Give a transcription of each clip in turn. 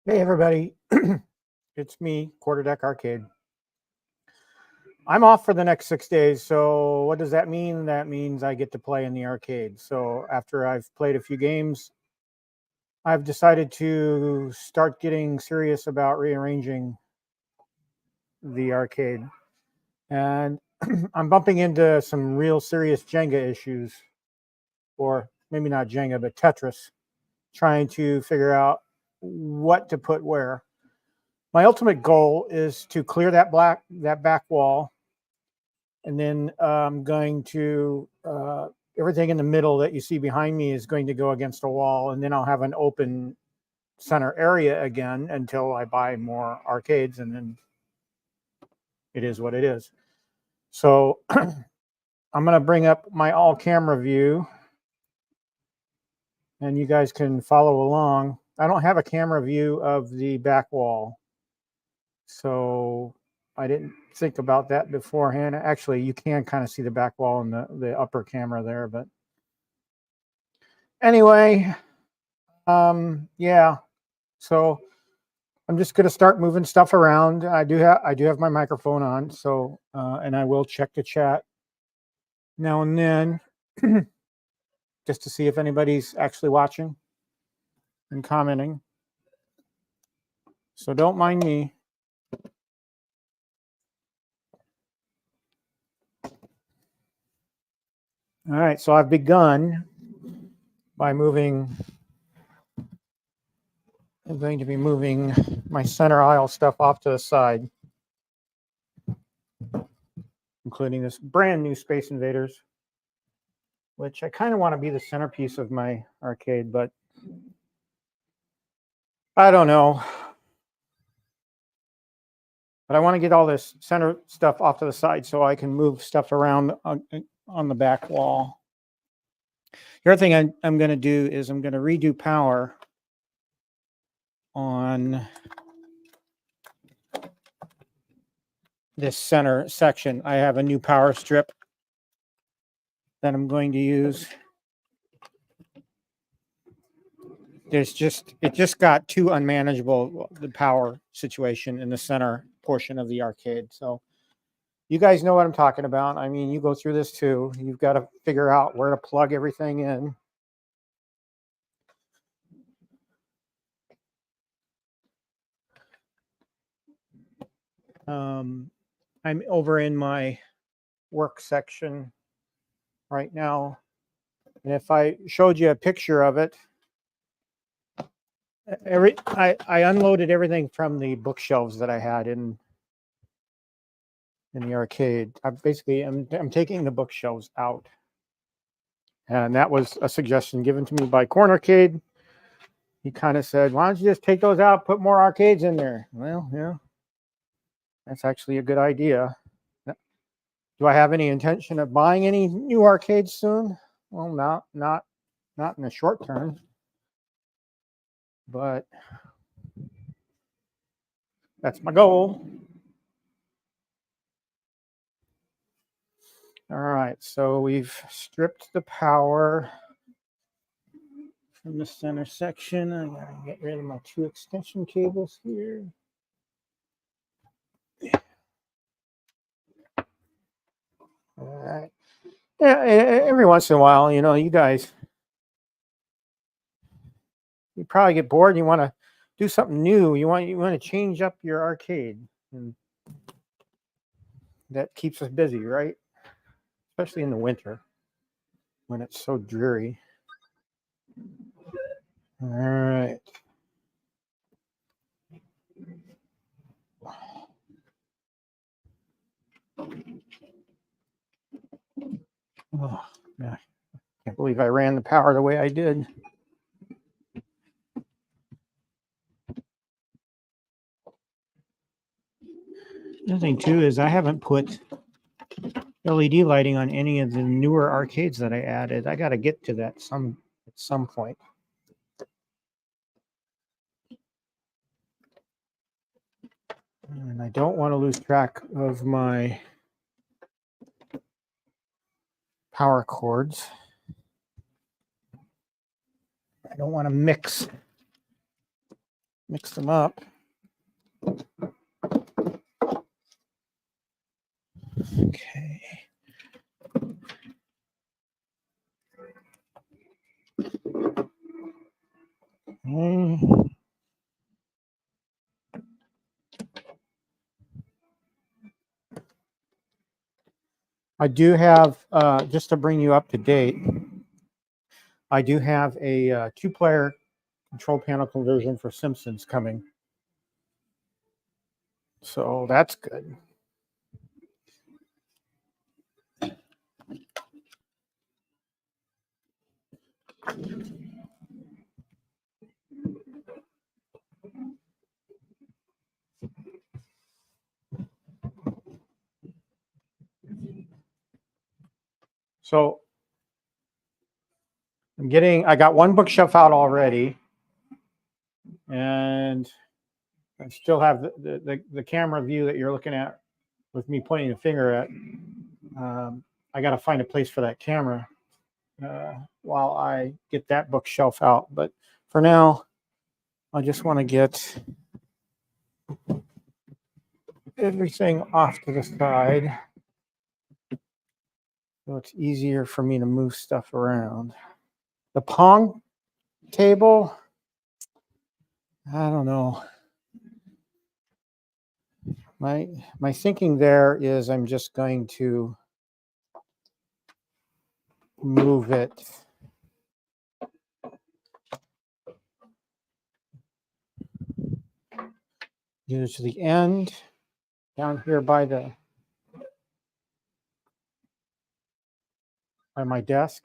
Hey everybody, it's me, Quarterdeck Arcade. I'm off for the next 6 days, so what does that mean? That means I get to play in the arcade. So after I've played a few games, I've decided to start getting serious about rearranging the arcade. And I'm bumping into some real serious Jenga issues, or maybe not Jenga, but Tetris, trying to figure out what to put where. My ultimate goal is to clear that back wall, and then I'm going to everything in the middle that you see behind me is going to go against a wall, and then I'll have an open center area again until I buy more arcades, and then it is what it is. So I'm going to bring up my all camera view, and you guys can follow along. I don't have a camera view of the back wall, so I didn't think about that beforehand. Actually, you can kind of see the back wall in the upper camera there, but anyway, yeah. So I'm just going to start moving stuff around. I do have my microphone on, so and I will check the chat now and then just to see if anybody's actually watching and commenting. So don't mind me. All right, so I've begun by moving. I'm going to be moving my center aisle stuff off to the side, including this brand new Space Invaders, which I kind of want to be the centerpiece of my arcade, but I don't know. But I want to get all this center stuff off to the side so I can move stuff around on the back wall. The other thing I'm going to do is I'm going to redo power on this center section. I have a new power strip that I'm going to use. It just got too unmanageable, the power situation in the center portion of the arcade. So you guys know what I'm talking about. I mean, you go through this too. You've got to figure out where to plug everything in. I'm over in my work section right now. And if I showed you a picture of it, I unloaded everything from the bookshelves that I had in the arcade. I'm taking the bookshelves out. And that was a suggestion given to me by Quarterdeck. He kind of said, why don't you just take those out, put more arcades in there? Well, yeah, that's actually a good idea. Do I have any intention of buying any new arcades soon? Well, not in the short term. But that's my goal. All right, so we've stripped the power from the center section. I gotta get rid of my 2 extension cables here. All right. Yeah, every once in a while, you know, you guys, you probably get bored and you want to do something new. You want to change up your arcade, and that keeps us busy, right? Especially in the winter when it's so dreary. All right. Oh, man. I can't believe I ran the power the way I did. The other thing too is I haven't put LED lighting on any of the newer arcades that I added. I got to get to that at some point. And I don't want to lose track of my power cords. I don't want to mix mix them up. Okay. I do have, just to bring you up to date, I do have a 2-player control panel conversion for Simpsons coming. So that's good. So I got one bookshelf out already, and I still have the camera view that you're looking at with me pointing the finger at. I got to find a place for that camera while I get that bookshelf out. But for now, I just want to get everything off to the side so it's easier for me to move stuff around. The Pong table, I don't know. My thinking there is I'm just going to move it either to the end down here by my desk.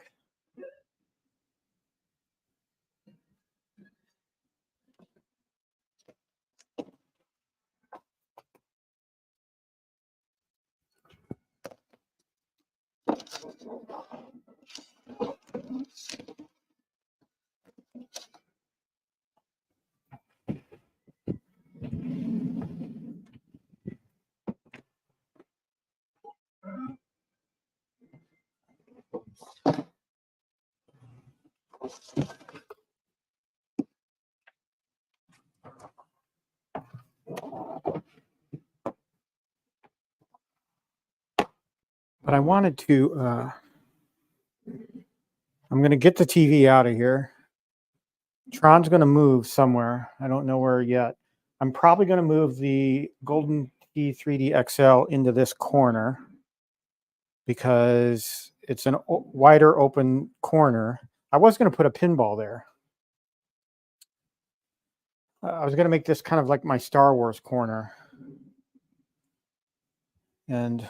But I wanted to, I'm going to get the TV out of here. Tron's going to move somewhere. I don't know where yet. I'm probably going to move the Golden Tee 3D XL into this corner because it's a wider open corner. I was going to put a pinball there. I was going to make this kind of like my Star Wars corner. And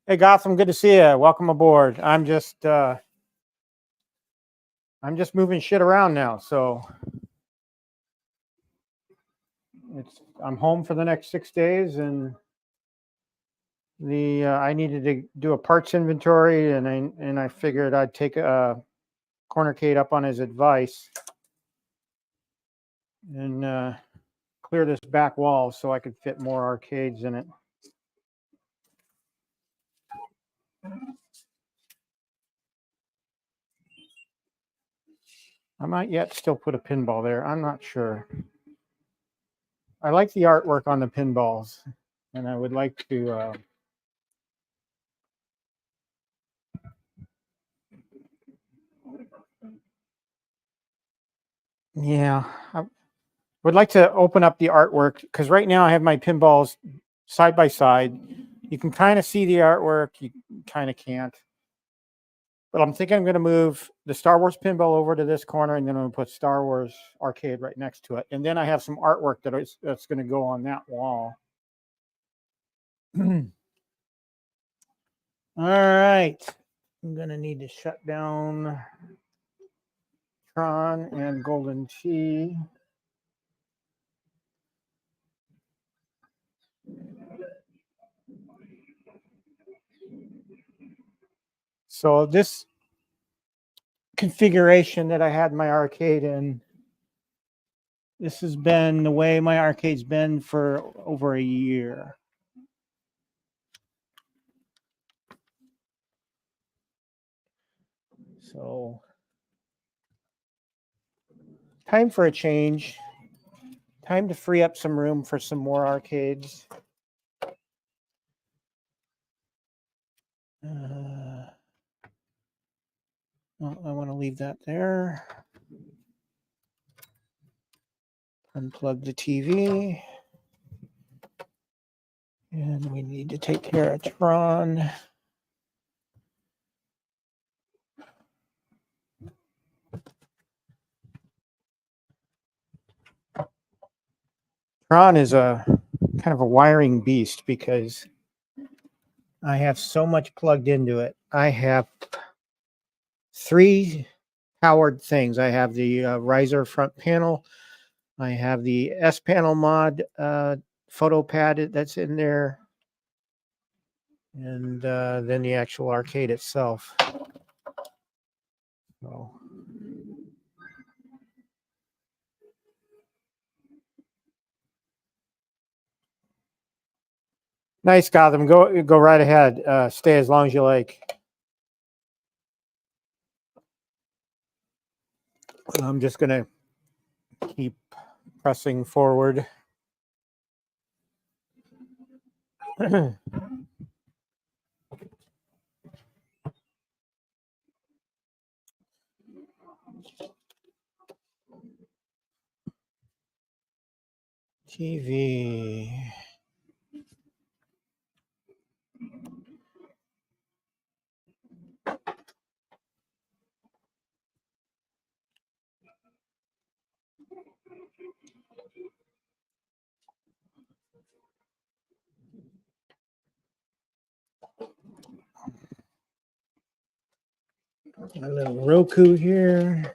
hey, Gotham, good to see you. Welcome aboard. I'm just moving shit around now, so I'm home for the next 6 days, and I needed to do a parts inventory, and I figured I'd take Cornercade up on his advice and clear this back wall so I could fit more arcades in it. I might yet still put a pinball there. I'm not sure. I like the artwork on the pinballs, and I would like to yeah, I would like to open up the artwork because right now I have my pinballs side by side. You can kind of see the artwork, you kind of can't. But I'm thinking I'm going to move the Star Wars pinball over to this corner, and then I'm going to put Star Wars Arcade right next to it. And then I have some artwork that's going to go on that wall. All right. I'm going to need to shut down Tron and Golden Tee. So this configuration that I had my arcade in, this has been the way my arcade's been for over a year. So Time for a change. Time to free up some room for some more arcades. Well, I want to leave that there. Unplug the TV. And we need to take care of Tron. Tron is a kind of a wiring beast because I have so much plugged into it. I have 3 powered things. I have the riser front panel. I have the S panel mod photo pad that's in there. And then the actual arcade itself. So. Nice, Gotham. Go right ahead. Stay as long as you like. I'm just gonna keep pressing forward. TV. A little Roku here.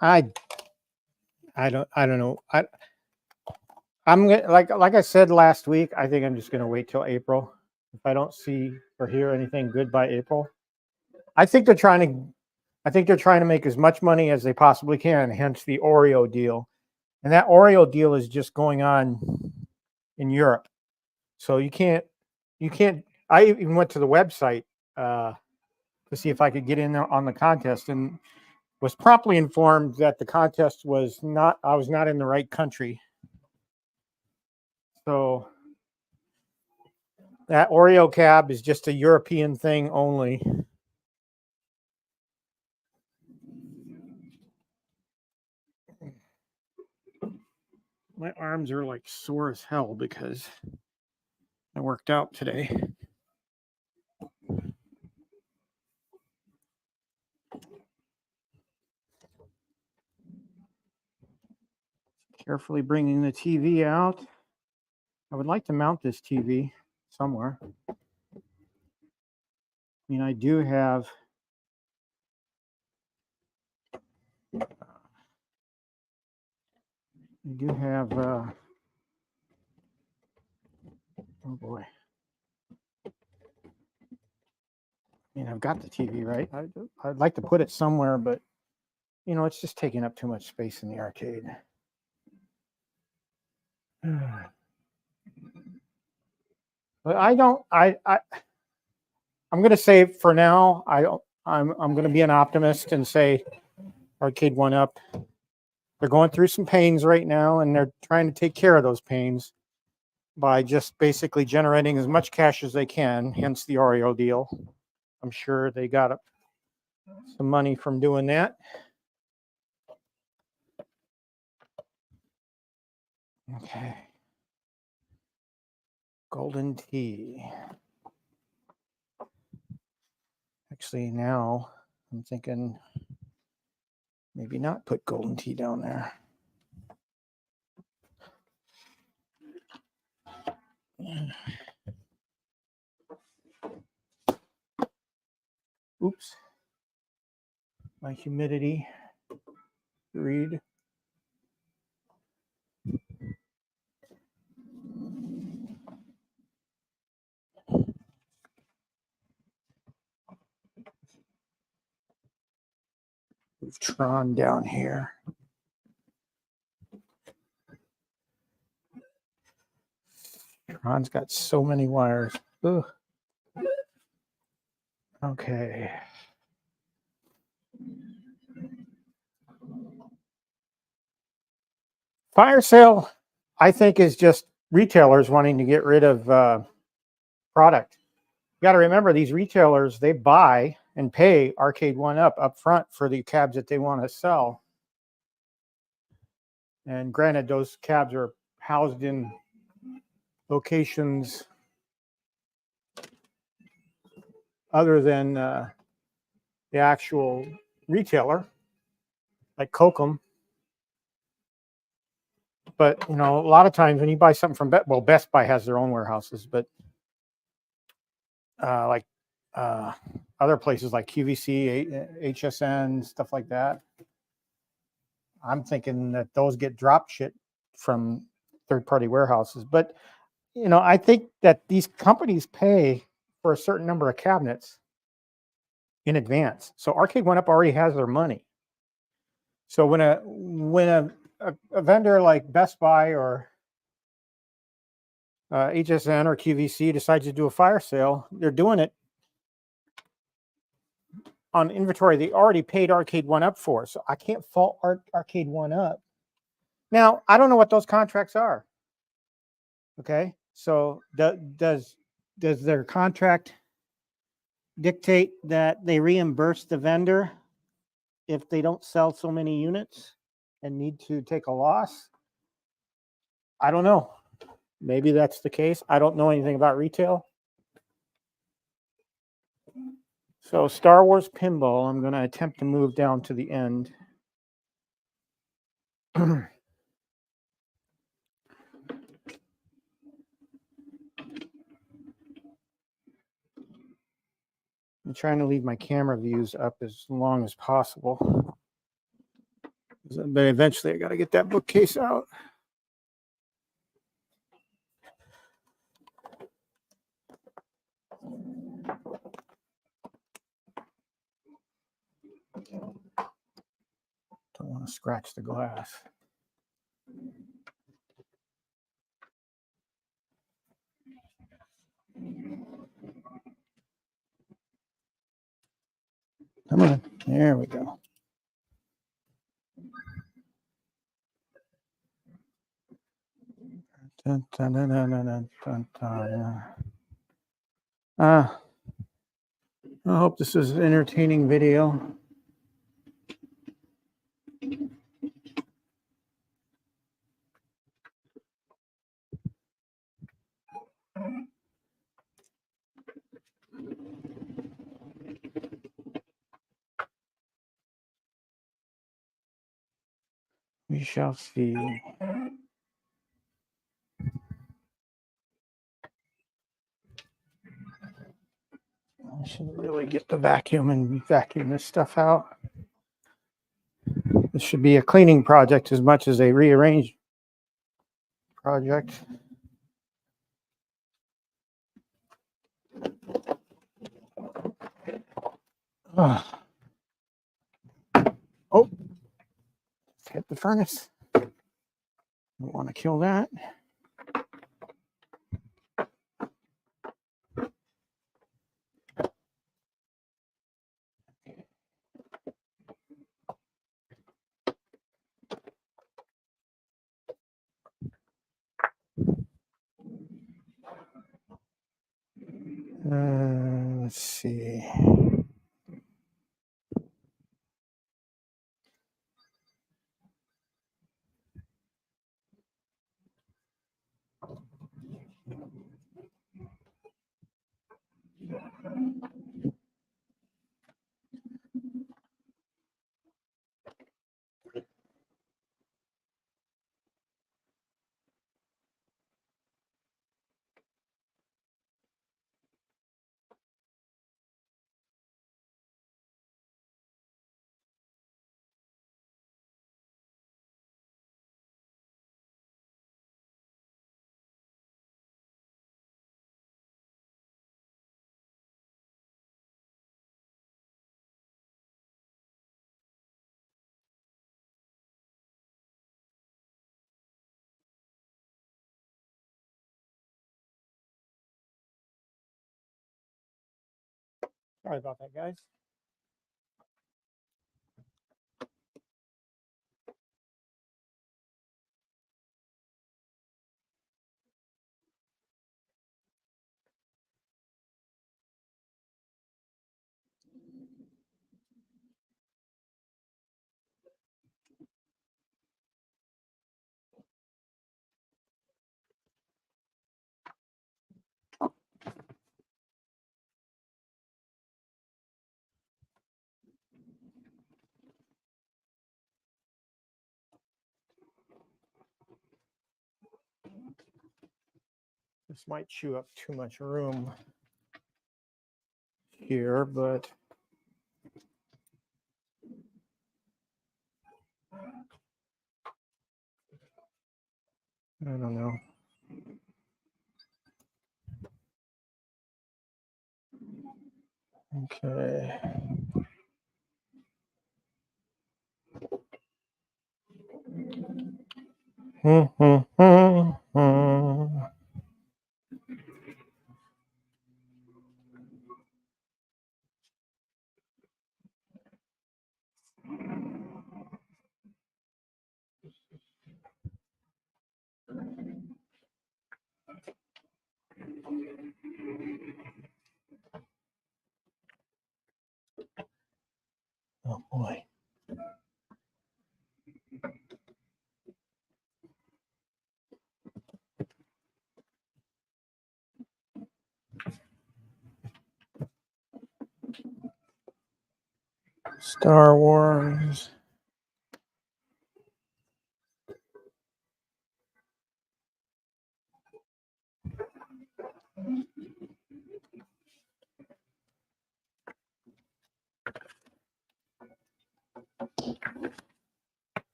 I don't know. I'm gonna, like I said last week, I think I'm just gonna wait till April. If I don't see or hear anything good by April, I think they're trying to make as much money as they possibly can, hence the Oreo deal. And that Oreo deal is just going on in Europe. So you can't, I even went to the website to see if I could get in there on the contest and was promptly informed that the contest was not, I was not in the right country. So that Oreo cab is just a European thing only. My arms are like sore as hell because I worked out today. Carefully bringing the TV out. I would like to mount this TV somewhere. I mean, I do have oh boy. I mean, I've got the TV, right? I'd like to put it somewhere, but you know, it's just taking up too much space in the arcade. But I'm going to say for now, I'm going to be an optimist and say Arcade 1-Up. They're going through some pains right now, and they're trying to take care of those pains by just basically generating as much cash as they can, hence the Oreo deal. I'm sure they got some money from doing that. Okay. Golden tea. Actually, now I'm thinking maybe not put golden tea down there. Oops. My humidity read. Move Tron down here. Tron's got so many wires. Ugh. Okay. Fire sale, I think, is just retailers wanting to get rid of product. You got to remember, these retailers, they buy and pay Arcade One up front for the cabs that they want to sell. And granted, those cabs are housed in locations other than the actual retailer, like Kokum. But you know, a lot of times when you buy something from Best Buy has their own warehouses, but like other places like QVC, HSN, stuff like that, I'm thinking that those get drop shit from third-party warehouses. But you know, I think that these companies pay for a certain number of cabinets in advance. So Arcade One Up already has their money. So when a vendor like Best Buy or HSN or QVC decides to do a fire sale, they're doing it on inventory they already paid Arcade One Up for. So I can't fault Arcade One Up. Now, I don't know what those contracts are. Okay, so does their contract dictate that they reimburse the vendor if they don't sell so many units and need to take a loss? I don't know. Maybe that's the case. I don't know anything about retail. So Star Wars Pinball, I'm going to attempt to move down to the end. I'm trying to leave my camera views up as long as possible. But eventually I got to get that bookcase out. Don't want to scratch the glass. Come on, there we go. Dun, dun, dun, dun, dun, dun, dun. I hope this is an entertaining video. We shall see. I should really get the vacuum and vacuum this stuff out. This should be a cleaning project as much as a rearrange project. Oh, hit the furnace. Don't want to kill that. Let's see. Sorry about that, guys. This might chew up too much room here, but I don't know. Okay. Oh boy. Star Wars.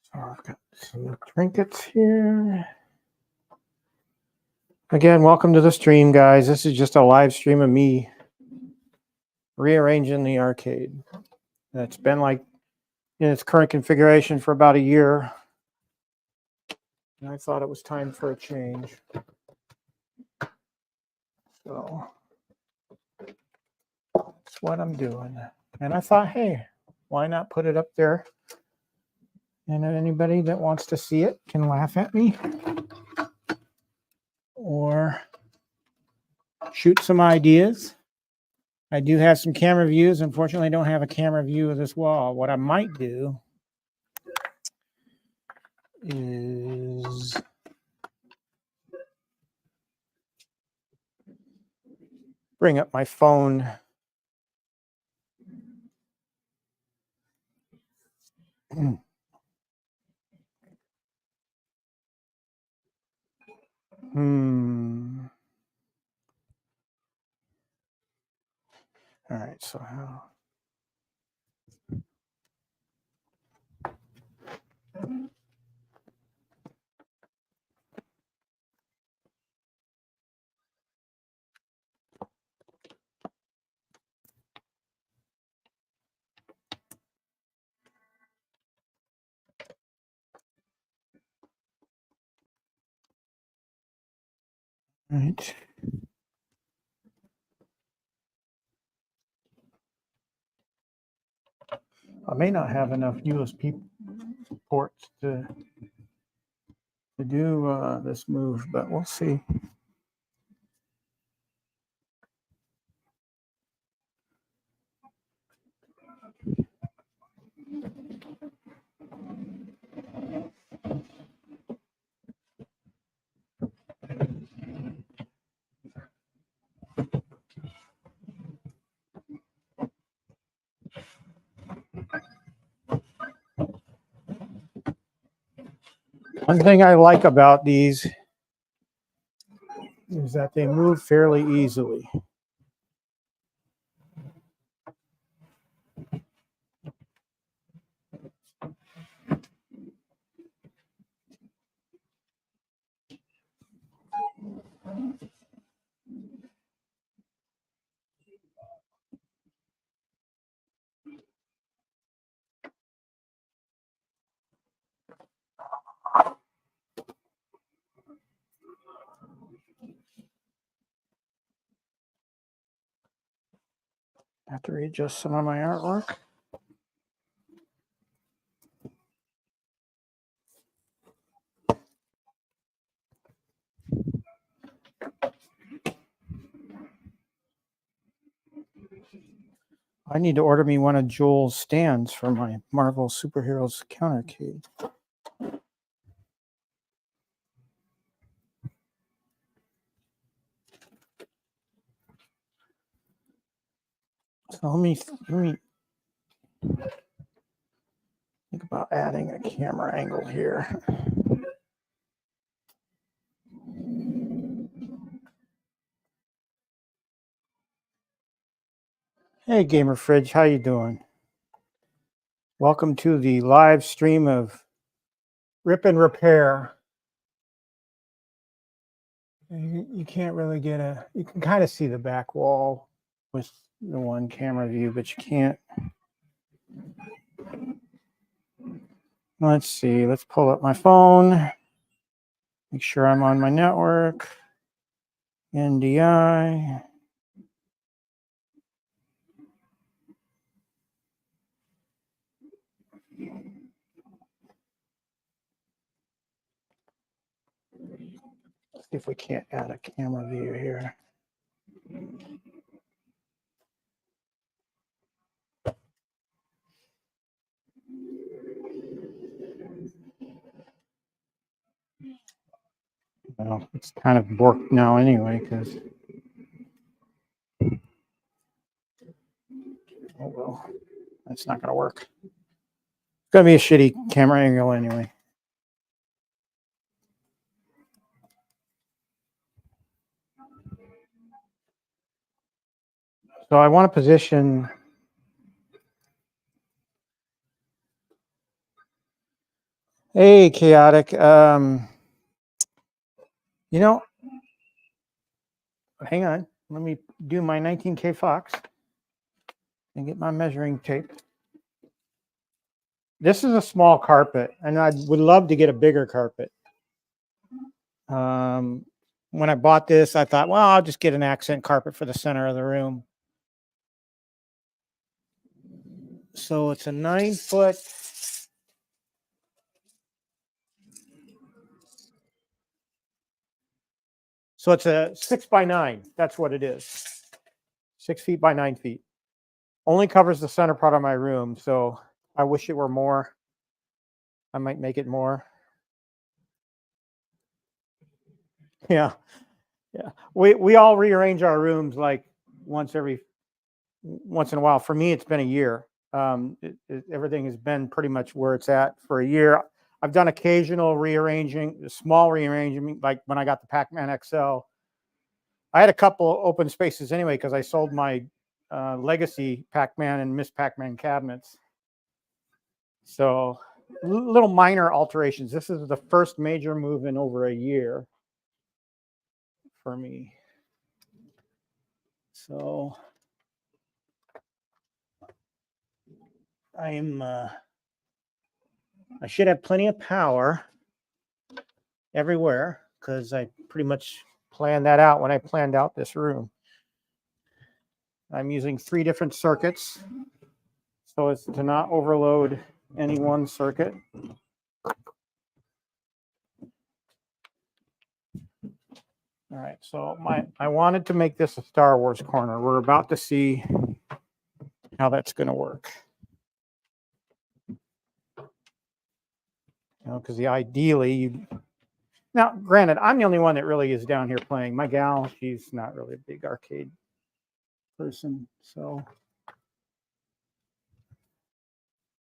So I've got some trinkets here. Again, welcome to the stream, guys. This is just a live stream of me rearranging the arcade. It's been like in its current configuration for about a year. And I thought it was time for a change. So that's what I'm doing. And I thought, hey, why not put it up there? And anybody that wants to see it can laugh at me or shoot some ideas. I do have some camera views. Unfortunately, I don't have a camera view of this wall. What I might do is bring up my phone. All right, so how? Right. I may not have enough USB ports to do this move, but we'll see. One thing I like about these is that they move fairly easily. have to readjust some of my artwork. I need to order me one of Joel's stands for my Marvel Superheroes Countercade. So let me think about adding a camera angle here. Hey, Gamer Fridge, how you doing? Welcome to the live stream of Rip and Repair. You can't really get you can kind of see the back wall with the one camera view, but you can't. Let's see, let's pull up my phone, make sure I'm on my network, NDI. Let's see if we can't add a camera view here. Well, it's kind of borked now anyway, because oh well, that's not going to work. It's going to be a shitty camera angle anyway. So I want to position hey, Chaotic. You know, hang on. Let me do my 19K Fox and get my measuring tape. This is a small carpet, and I would love to get a bigger carpet. When I bought this, I thought, well, I'll just get an accent carpet for the center of the room. So it's a 9-foot. So it's a 6x9. That's what it is. 6 feet by 9 feet. Only covers the center part of my room. So I wish it were more. I might make it more. Yeah. Yeah. We all rearrange our rooms like once in a while. For me, it's been a year. Everything has been pretty much where it's at for a year. I've done occasional rearranging, small rearranging, like when I got the Pac-Man XL. I had a couple open spaces anyway because I sold my legacy Pac-Man and Miss Pac-Man cabinets. So little minor alterations. This is the first major move in over a year for me. So I should have plenty of power everywhere because I pretty much planned that out when I planned out this room. I'm using 3 different circuits so as to not overload any one circuit. All right, so I wanted to make this a Star Wars corner. We're about to see how that's going to work. You know, because ideally, now granted, I'm the only one that really is down here playing. My gal, she's not really a big arcade person, so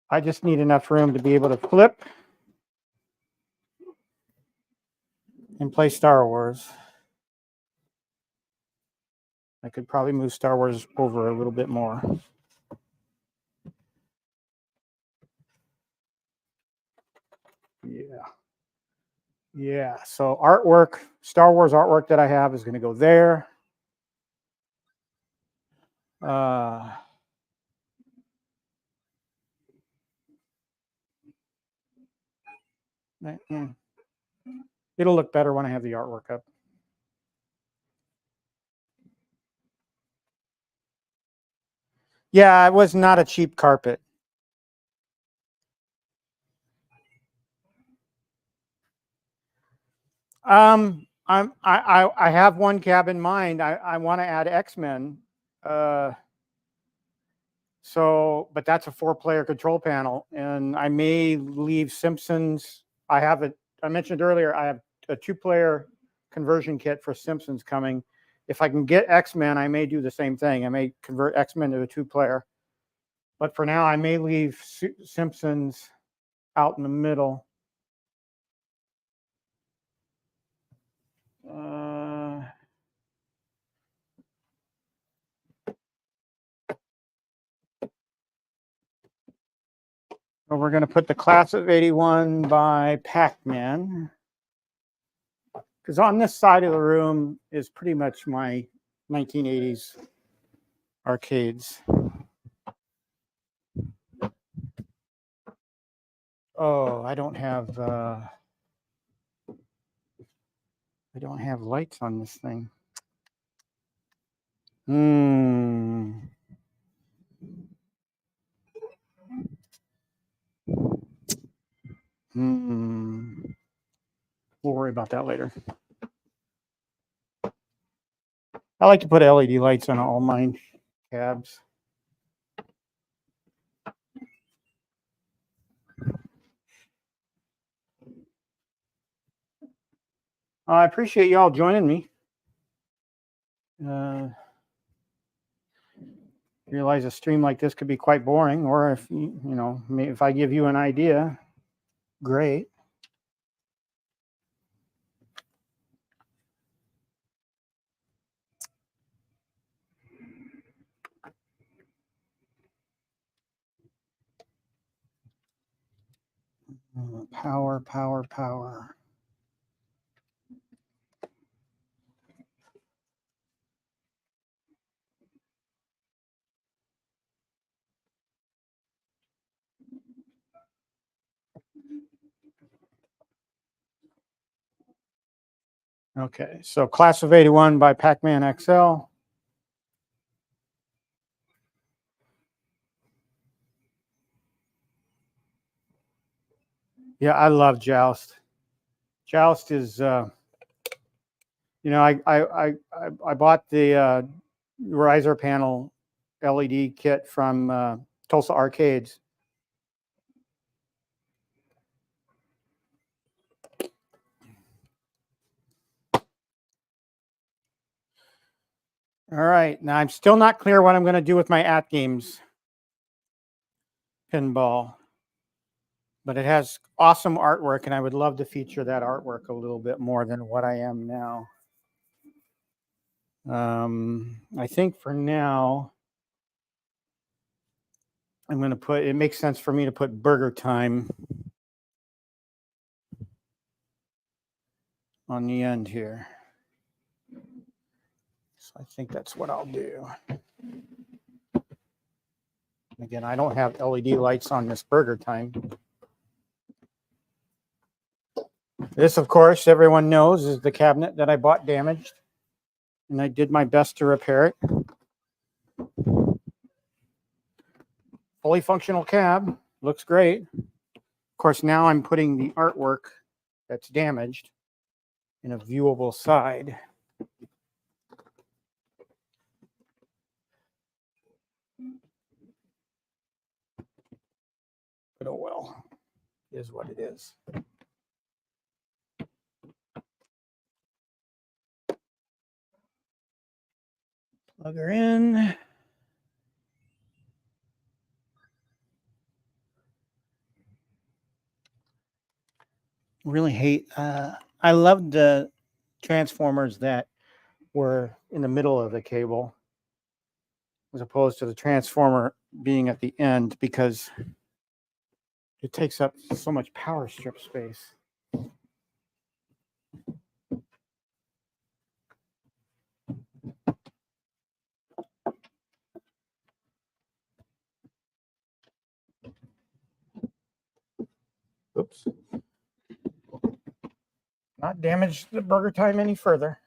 I just need enough room to be able to flip and play Star Wars. I could probably move Star Wars over a little bit more. Yeah. Yeah. So artwork, Star Wars artwork that I have is going to go there. It'll look better when I have the artwork up. Yeah, it was not a cheap carpet. I have one cab in mind. I want to add X-Men. But that's a 4-player control panel, and I may leave Simpsons. I mentioned earlier, I have a 2-player conversion kit for Simpsons coming. If I can get X-Men, I may do the same thing. I may convert X-Men to a 2-player. But for now, I may leave Simpsons out in the middle. So we're going to put the Class of 81 by Pac-Man. Because on this side of the room is pretty much my 1980s arcades. Oh, I don't have lights on this thing. We'll worry about that later. I like to put LED lights on all mine cabs. I appreciate y'all joining me. Realize a stream like this could be quite boring, or if I give you an idea, great. Power. Okay, so Class of 81 by Pac-Man XL. Yeah, I love Joust. Joust is, I bought the riser panel LED kit from Tulsa Arcades. All right, now I'm still not clear what I'm going to do with my At Games pinball, but it has awesome artwork, and I would love to feature that artwork a little bit more than what I am now. I think for now, I'm going to put, it makes sense for me to put Burger Time on the end here. So I think that's what I'll do. Again, I don't have LED lights on this Burger Time. This, of course, everyone knows is the cabinet that I bought damaged, and I did my best to repair it. Fully functional cab, looks great. Of course, now I'm putting the artwork that's damaged in a viewable side. But oh well, it is what it is. Plug her in. Really hate, I loved the transformers that were in the middle of the cable as opposed to the transformer being at the end, because it takes up so much power strip space. Oops. Not damage the Burger Time any further.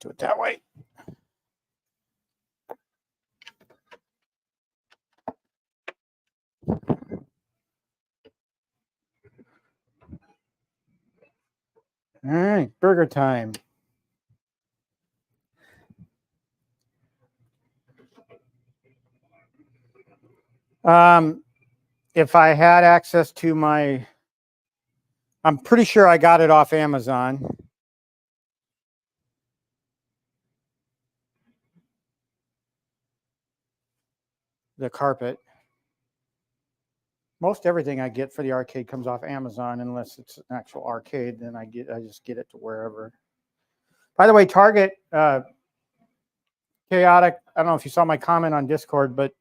do it that way. All right, burger time. If I had access to my, I'm pretty sure I got it off Amazon. The carpet. Most everything I get for the arcade comes off Amazon, unless it's an actual arcade. Then I just get it to wherever. By the way, Target, Chaotic. I don't know if you saw my comment on Discord, but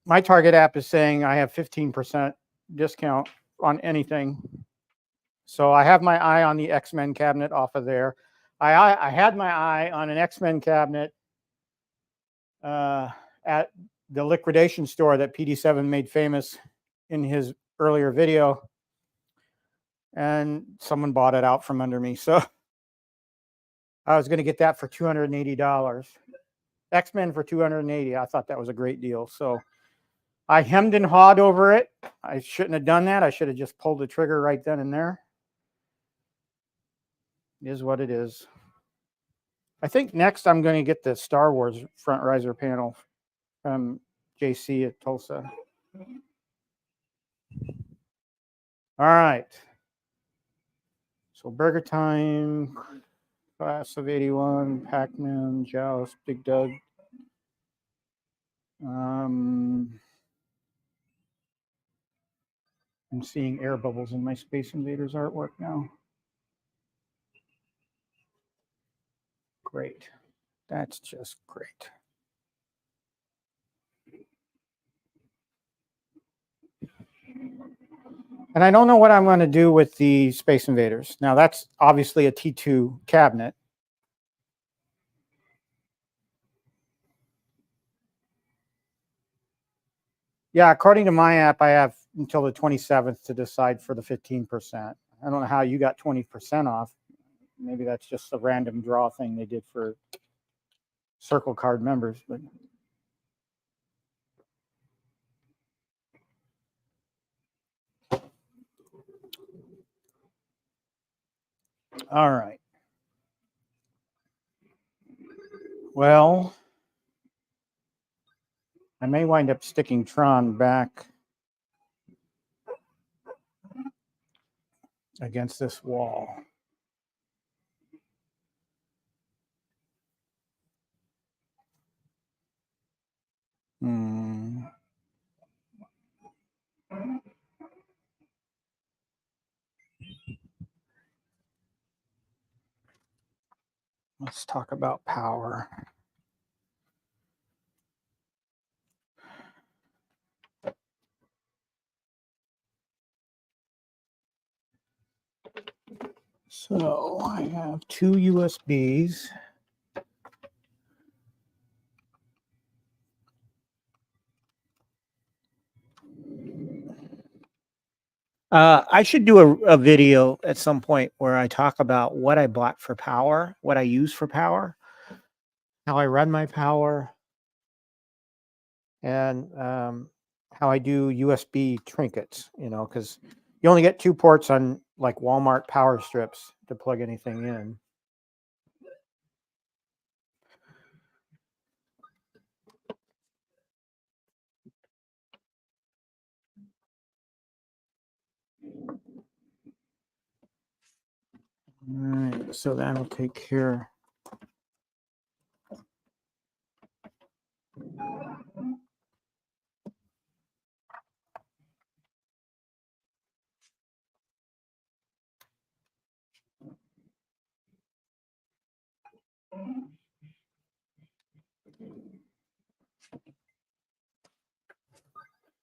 my Target app is saying I have 15% discount on anything. So I have my eye on the X-Men cabinet off of there. I had my eye on an X-Men cabinet at the liquidation store that PD7 made famous in his earlier video. And someone bought it out from under me. So I was going to get that for $280. X-Men for $280. I thought that was a great deal. So I hemmed and hawed over it. I shouldn't have done that. I should have just pulled the trigger right then and there. It is what it is. I think next I'm going to get the Star Wars front riser panel from JC at Tulsa. All right. So burger time, class of 81, Pac-Man, Joust, Big Doug. I'm seeing air bubbles in my Space Invaders artwork now. Great. That's just great. And I don't know what I'm going to do with the Space Invaders. Now, that's obviously a T2 cabinet. Yeah, according to my app, I have until the 27th to decide for the 15%. I don't know how you got 20% off. Maybe that's just a random draw thing they did for Circle Card members. But all right. Well, I may wind up sticking Tron back against this wall. Let's talk about power. So I have two USBs. I should do a video at some point where I talk about what I bought for power, what I use for power, how I run my power, and how I do USB trinkets, you know, because you only get 2 ports on like Walmart power strips to plug anything in. All right, so that'll take care.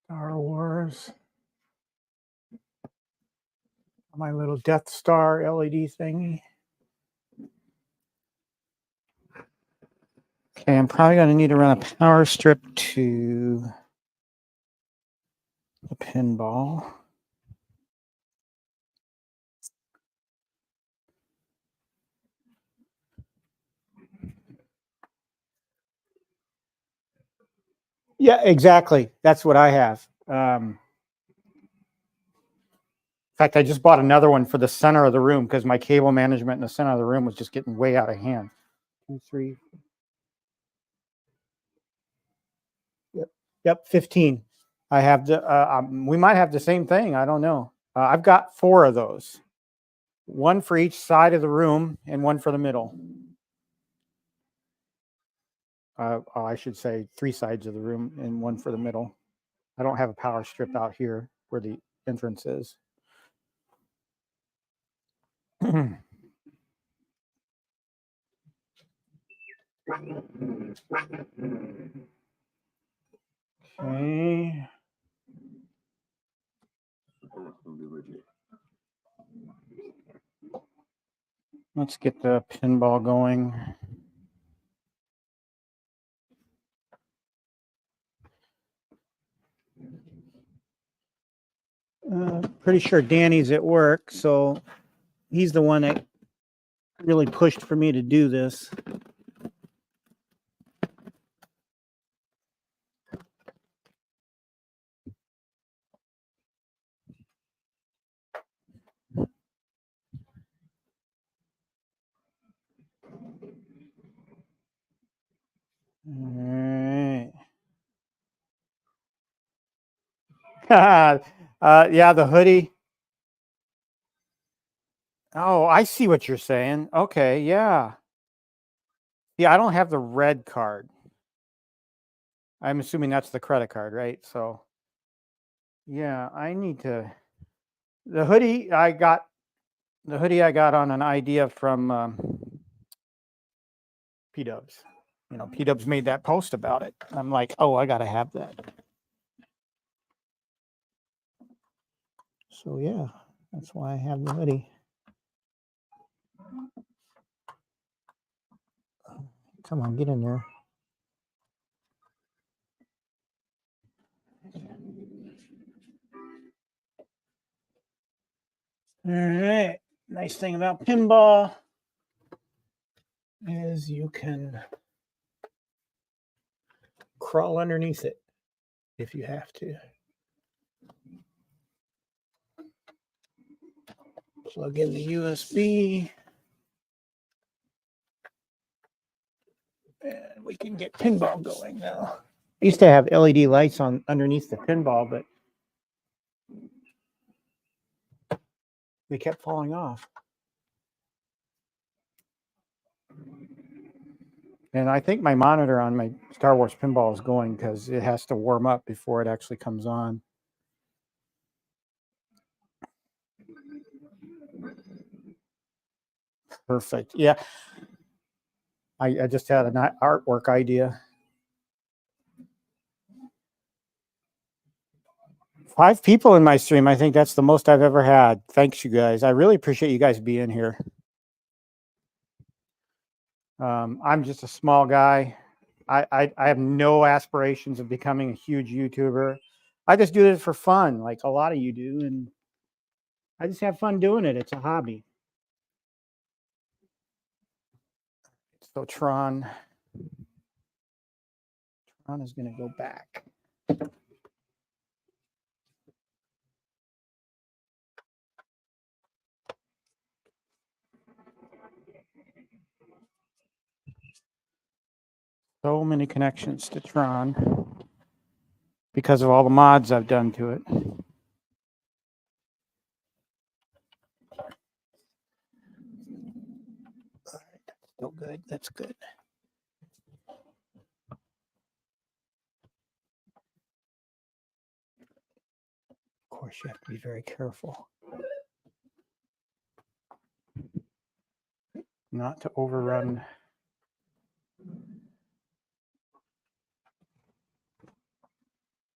Star Wars. My little Death Star LED thingy. Okay, I'm probably going to need to run a power strip to the pinball. Yeah, exactly. That's what I have. In fact, I just bought another one for the center of the room because my cable management in the center of the room was just getting way out of hand. 2, 3. Yep, 15. I have the. We might have the same thing. I don't know. I've got 4 of those. One for each side of the room and one for the middle. I should say 3 sides of the room and one for the middle. I don't have a power strip out here where the entrance is. Okay. Let's get the pinball going. Pretty sure Danny's at work, so he's the one that really pushed for me to do this. All right. Yeah, the hoodie. Oh, I see what you're saying. Okay, yeah. Yeah, I don't have the red card. I'm assuming that's the credit card, right? So, yeah, I need to. The hoodie I got on an idea from P-Dubs. You know, P-Dubs made that post about it. I'm like, oh, I got to have that. So, yeah, that's why I have the hoodie. Come on, get in there. All right. Nice thing about pinball is you can crawl underneath it if you have to. Plug in the USB. And we can get pinball going now. I used to have LED lights on underneath the pinball, but they kept falling off. And I think my monitor on my Star Wars pinball is going because it has to warm up before it actually comes on. Perfect. Yeah. I just had an artwork idea. 5 people in my stream. I think that's the most I've ever had. Thanks, you guys. I really appreciate you guys being here. I'm just a small guy. I have no aspirations of becoming a huge YouTuber. I just do this for fun, like a lot of you do, and I just have fun doing it. It's a hobby. So Tron is going to go back. So many connections to Tron because of all the mods I've done to it. All right, that's still good. That's good. Of course, you have to be very careful not to overrun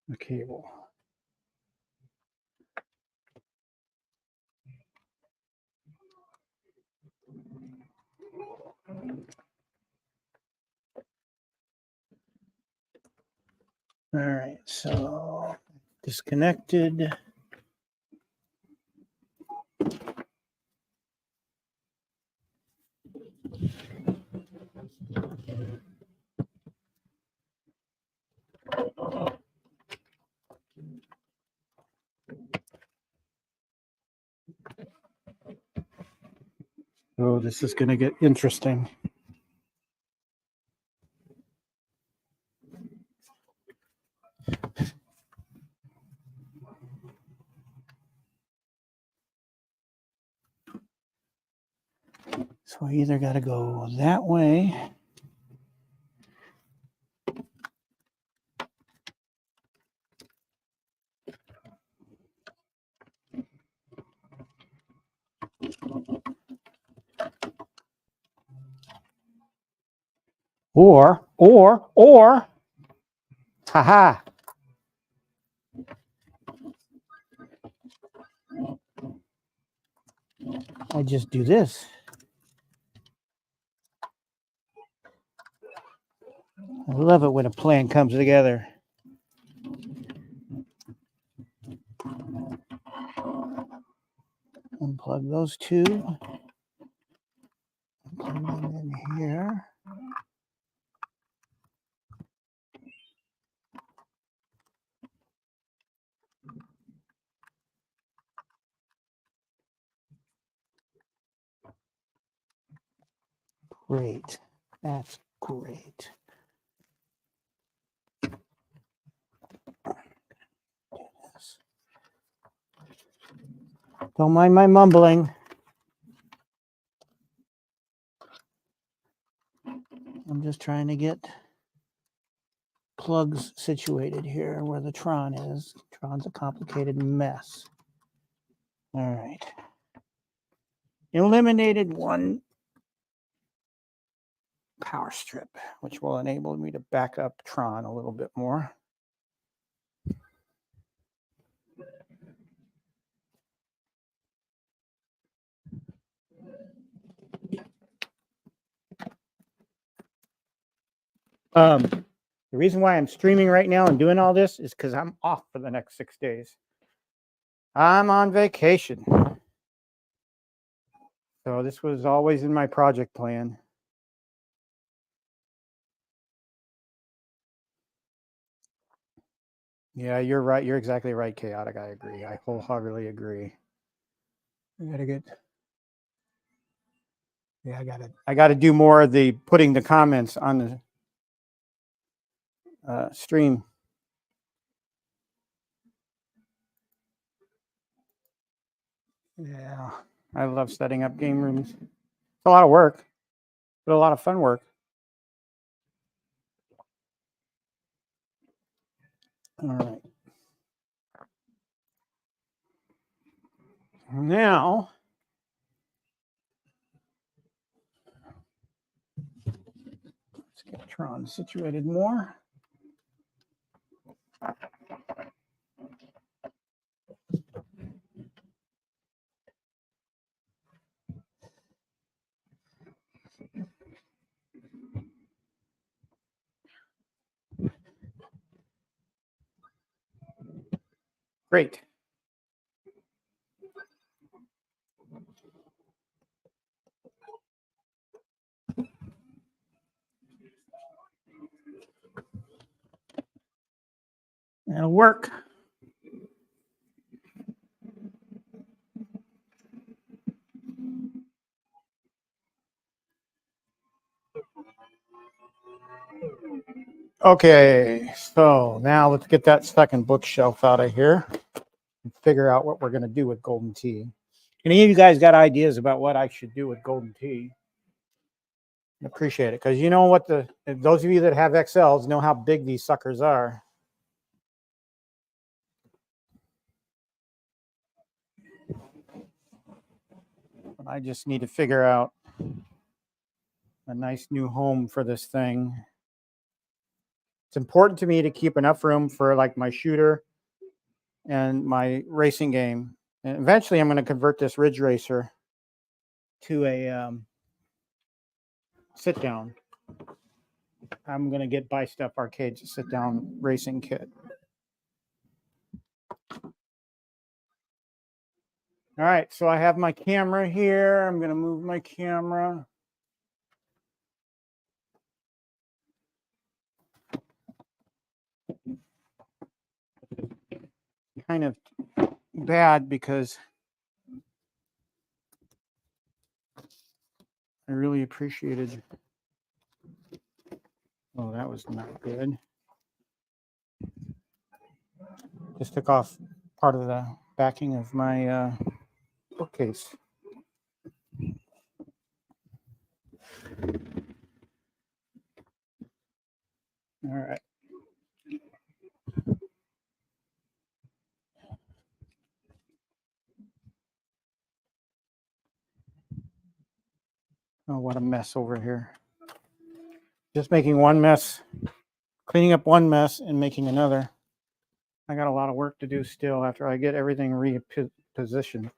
the cable. All right, so disconnected. this is going to get interesting. So I either got to go that way. Or, haha. I just do this. I love it when a plan comes together. Unplug those two. Plug them in here. Great. That's great. Don't mind my mumbling. I'm just trying to get plugs situated here where the Tron is. Tron's a complicated mess. All right. Eliminated one power strip, which will enable me to back up Tron a little bit more. The reason why I'm streaming right now and doing all this is because I'm off for the next 6 days. I'm on vacation. So this was always in my project plan. Yeah, you're right. You're exactly right, Chaotic. I agree. I wholeheartedly agree. I gotta get. Yeah, I gotta do more of the putting the comments on the stream. Yeah, I love setting up game rooms. It's a lot of work, but a lot of fun work. All right. Now, let's get Tron situated more. Great. That'll work. Okay, so now let's get that second bookshelf out of here and figure out what we're going to do with Golden Tea. Any of you guys got ideas about what I should do with Golden Tea? I appreciate it, because you know what, those of you that have XLs know how big these suckers are. I just need to figure out a nice new home for this thing. It's important to me to keep enough room for like my shooter and my racing game. And eventually I'm going to convert this Ridge Racer to a sit down. I'm going to get Buy Stuff Arcade's sit down racing kit. All right, so I have my camera here. I'm going to move my camera. Kind of bad because I really appreciated. Oh, that was not good. Just took off part of the backing of my bookcase. All right. Oh, what a mess over here. Just making one mess, cleaning up one mess and making another. I got a lot of work to do still after I get everything repositioned.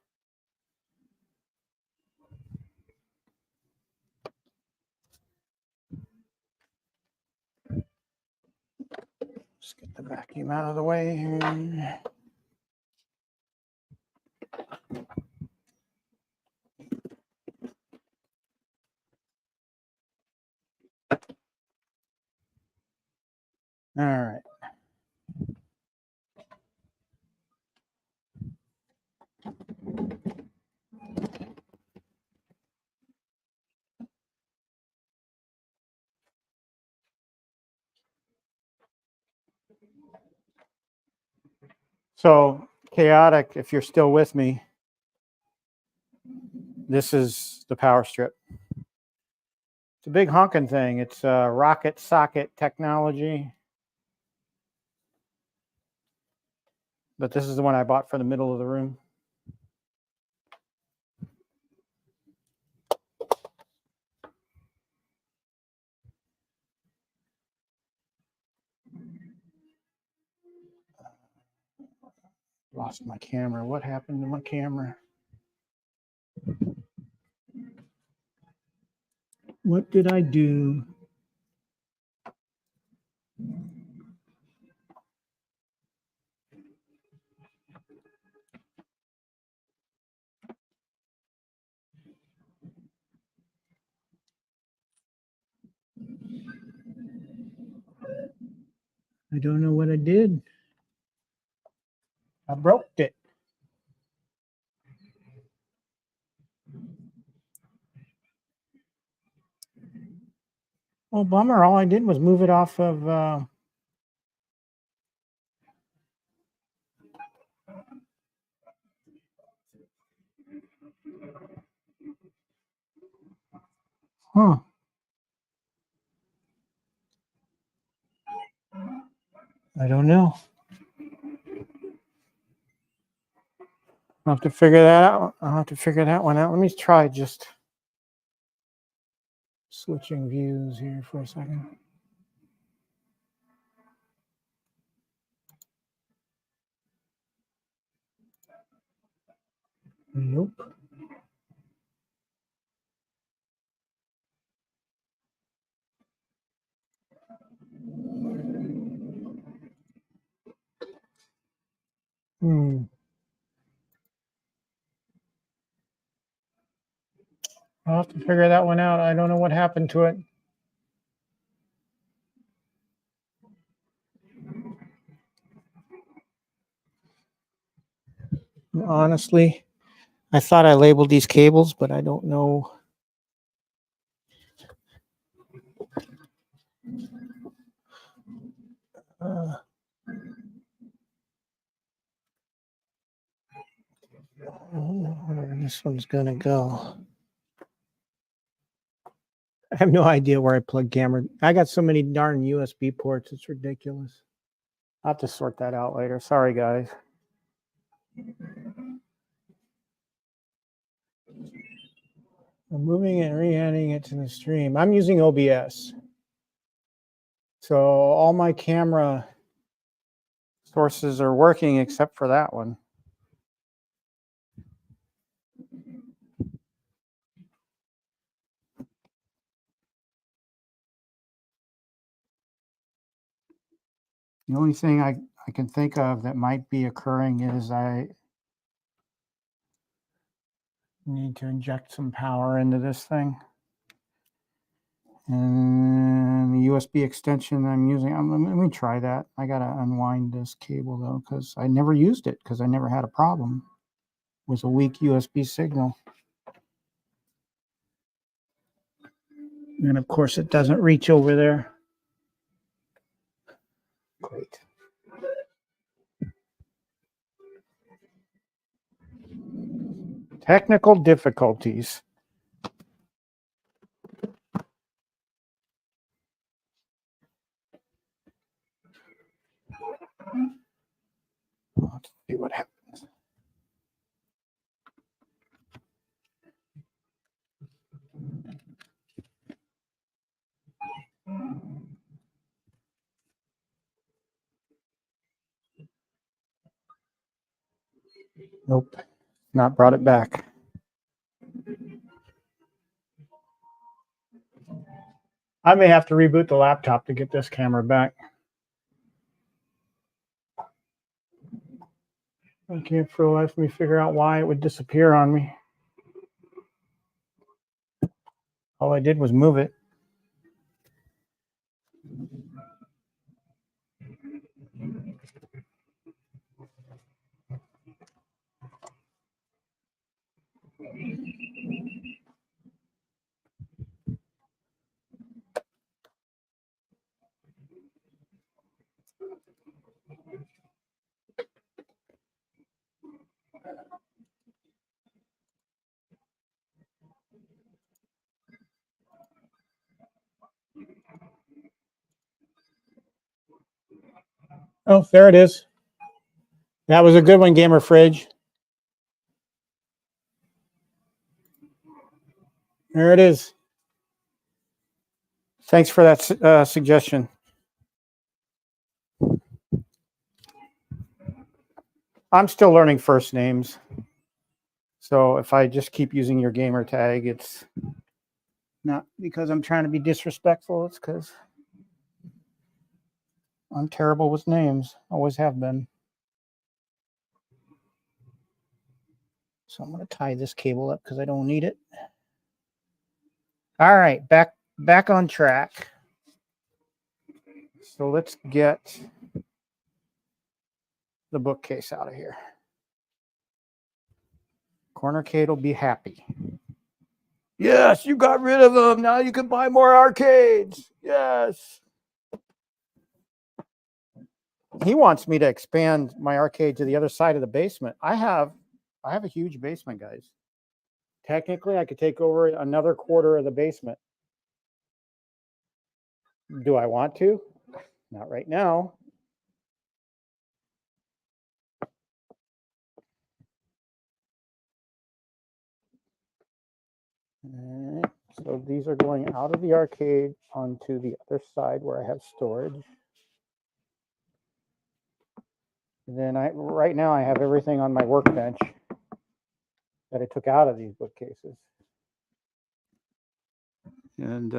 Let's get the vacuum out of the way here. All right. So, chaotic, if you're still with me, this is the power strip. It's a big honking thing. It's rocket socket technology. But this is the one I bought for the middle of the room. Lost my camera. What happened to my camera? What did I do? I don't know what I did. I broke it. Well, bummer. All I did was move it off of. Huh. I don't know. I'll have to figure that out. I'll have to figure that one out. Let me try just switching views here for a second. Nope. I'll have to figure that one out. I don't know what happened to it. Honestly, I thought I labeled these cables, but I don't know. I don't know where this one's gonna go. I have no idea where I plug camera. I got so many darn USB ports. It's ridiculous. I'll have to sort that out later. Sorry, guys. I'm moving and re-adding it to the stream. I'm using OBS. So all my camera sources are working except for that one. The only thing I can think of that might be occurring is I need to inject some power into this thing. And the USB extension I'm using, let me try that. I got to unwind this cable though, because I never used it because I never had a problem with a weak USB signal. And of course it doesn't reach over there. Great. Technical difficulties. Let's see what happens. Nope, not brought it back. I may have to reboot the laptop to get this camera back. I can't for the life of me figure out why it would disappear on me. All I did was move it. Oh, there it is. That was a good one, Gamer Fridge. There it is. Thanks for that suggestion. I'm still learning first names. So if I just keep using your gamer tag, it's not because I'm trying to be disrespectful. It's because I'm terrible with names. Always have been. So I'm going to tie this cable up because I don't need it. All right, back on track. So let's get the bookcase out of here. Cornercade will be happy. Yes, you got rid of them. Now you can buy more arcades. Yes. He wants me to expand my arcade to the other side of the basement. I have a huge basement, guys. Technically, I could take over another quarter of the basement. Do I want to? Not right now. All right. So these are going out of the arcade onto the other side where I have storage. And then right now I have everything on my workbench that I took out of these bookcases. And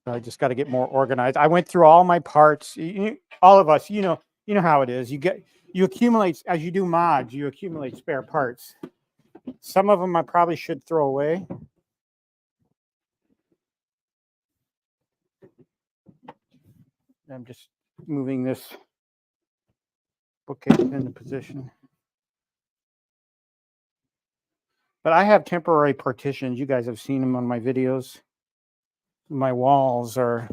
I just got to get more organized. I went through all my parts. All of us, you know how it is. You accumulate as you do mods. You accumulate spare parts. Some of them I probably should throw away. I'm just moving this bookcase into position. But I have temporary partitions. You guys have seen them on my videos. My walls are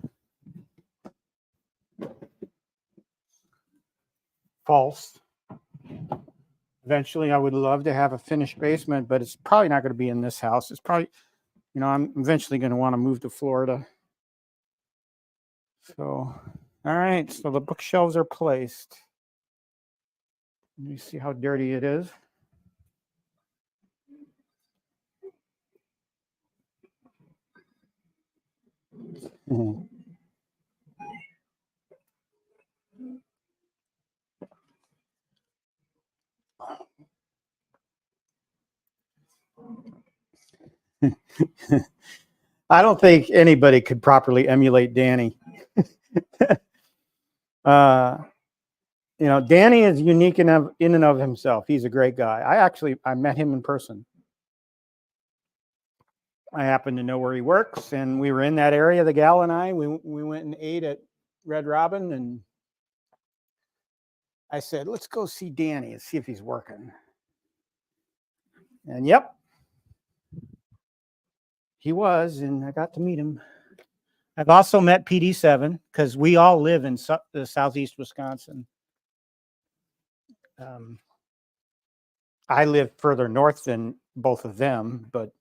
false. Eventually, I would love to have a finished basement, but it's probably not going to be in this house. It's probably, I'm eventually going to want to move to Florida. So, all right. So the bookshelves are placed. Let me see how dirty it is. Mm-hmm. I don't think anybody could properly emulate Danny. Danny is unique in and of himself. He's a great guy. I met him in person. I happen to know where he works, and we were in that area, the gal and I. We went and ate at Red Robin, and I said, let's go see Danny and see if he's working. And yep, He was, and I got to meet him. I've also met PD7 because we all live in the southeast Wisconsin. I live further north than both of them, but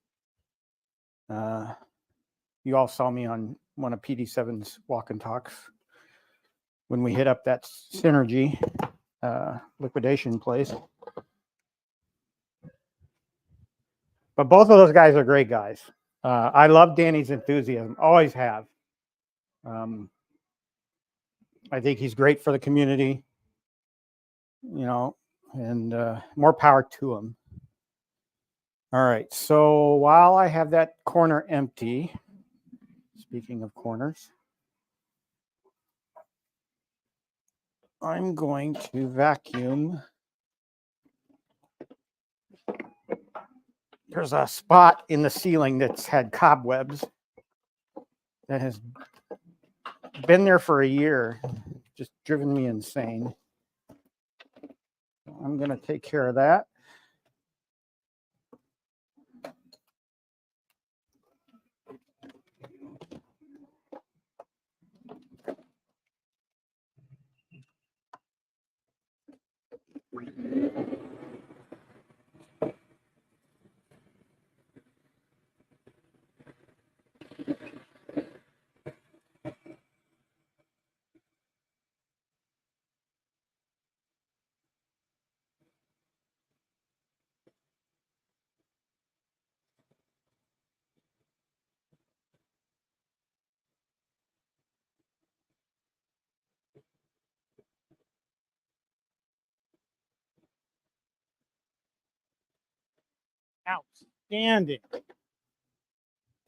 you all saw me on one of PD7's walk and talks when we hit up that Synergy liquidation place. But both of those guys are great guys. I love Danny's enthusiasm, always have. I think he's great for the community, you know, and more power to him. All right, so while I have that corner empty, speaking of corners, I'm going to vacuum. There's a spot in the ceiling that's had cobwebs that has been there for a year, just driven me insane. I'm going to take care of that. Outstanding.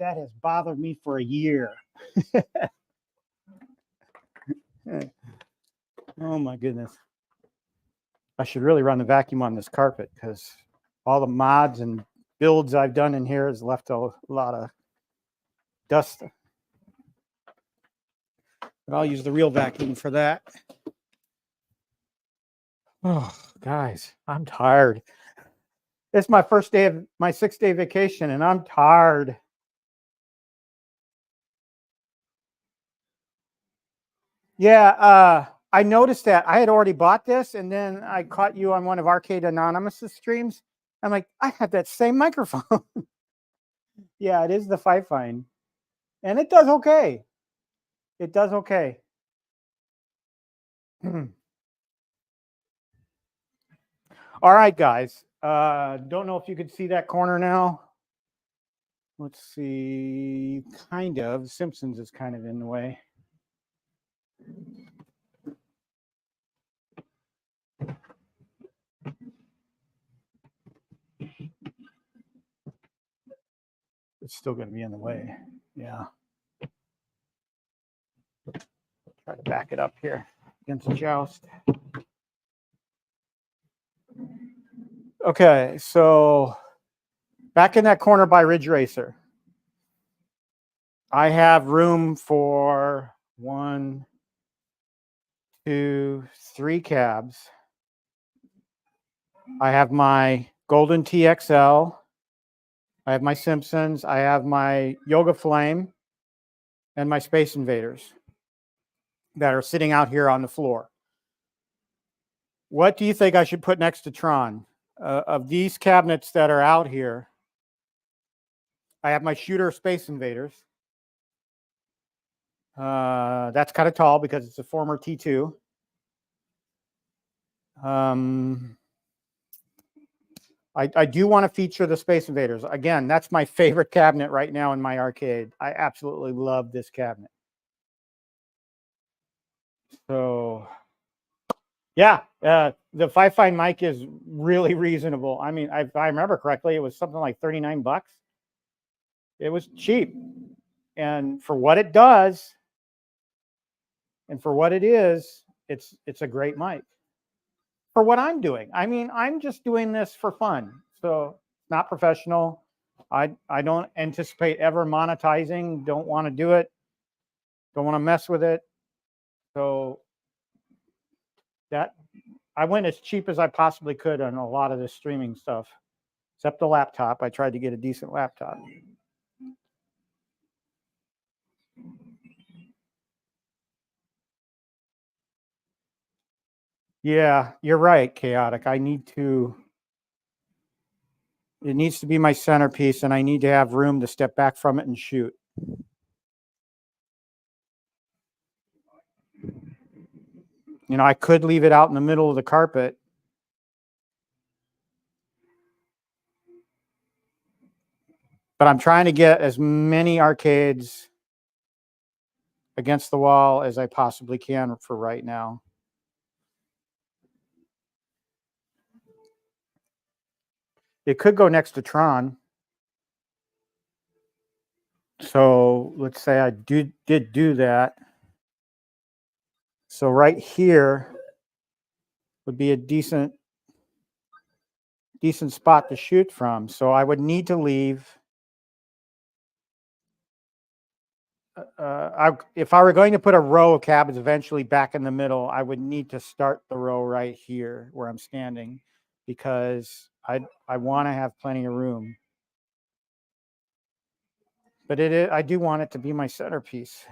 That has bothered me for a year. Oh my goodness. I should really run the vacuum on this carpet because all the mods and builds I've done in here has left a lot of dust. But I'll use the real vacuum for that. Oh, guys, I'm tired. It's my first day of my 6-day vacation and I'm tired. Yeah, I noticed that. I had already bought this and then I caught you on one of Arcade Anonymous' streams. I'm like, I had that same microphone. Yeah, it is the Fifine. And it does okay. It does okay. All right, guys. Don't know if you could see that corner now. Let's see. Kind of. Simpsons is kind of in the way. It's still going to be in the way. Yeah. Try to back it up here against the joust. Okay, so back in that corner by Ridge Racer, I have room for 1, 2, 3 cabs. I have my Golden TXL. I have my Simpsons. I have my Yoga Flame and my Space Invaders that are sitting out here on the floor. What do you think I should put next to Tron? Of these cabinets that are out here, I have my Shooter Space Invaders. That's kind of tall because it's a former T2. I do want to feature the Space Invaders. Again, that's my favorite cabinet right now in my arcade. I absolutely love this cabinet. So, yeah, the Fifine mic is really reasonable. I mean, if I remember correctly, it was something like 39 bucks. It was cheap. And for what it does, and for what it is, it's a great mic. For what I'm doing. I mean, I'm just doing this for fun. So not professional. I don't anticipate ever monetizing. Don't want to do it. Don't want to mess with it. So that I went as cheap as I possibly could on a lot of this streaming stuff, except the laptop. I tried to get a decent laptop. Yeah, you're right, Chaotic. It needs to be my centerpiece, and I need to have room to step back from it and shoot. You know, I could leave it out in the middle of the carpet. But I'm trying to get as many arcades against the wall as I possibly can for right now. It could go next to Tron. So let's say I did do that. So right here would be a decent spot to shoot from. So I would need to leave. If I were going to put a row of cabins eventually back in the middle, I would need to start the row right here where I'm standing, because I want to have plenty of room. But I do want it to be my centerpiece.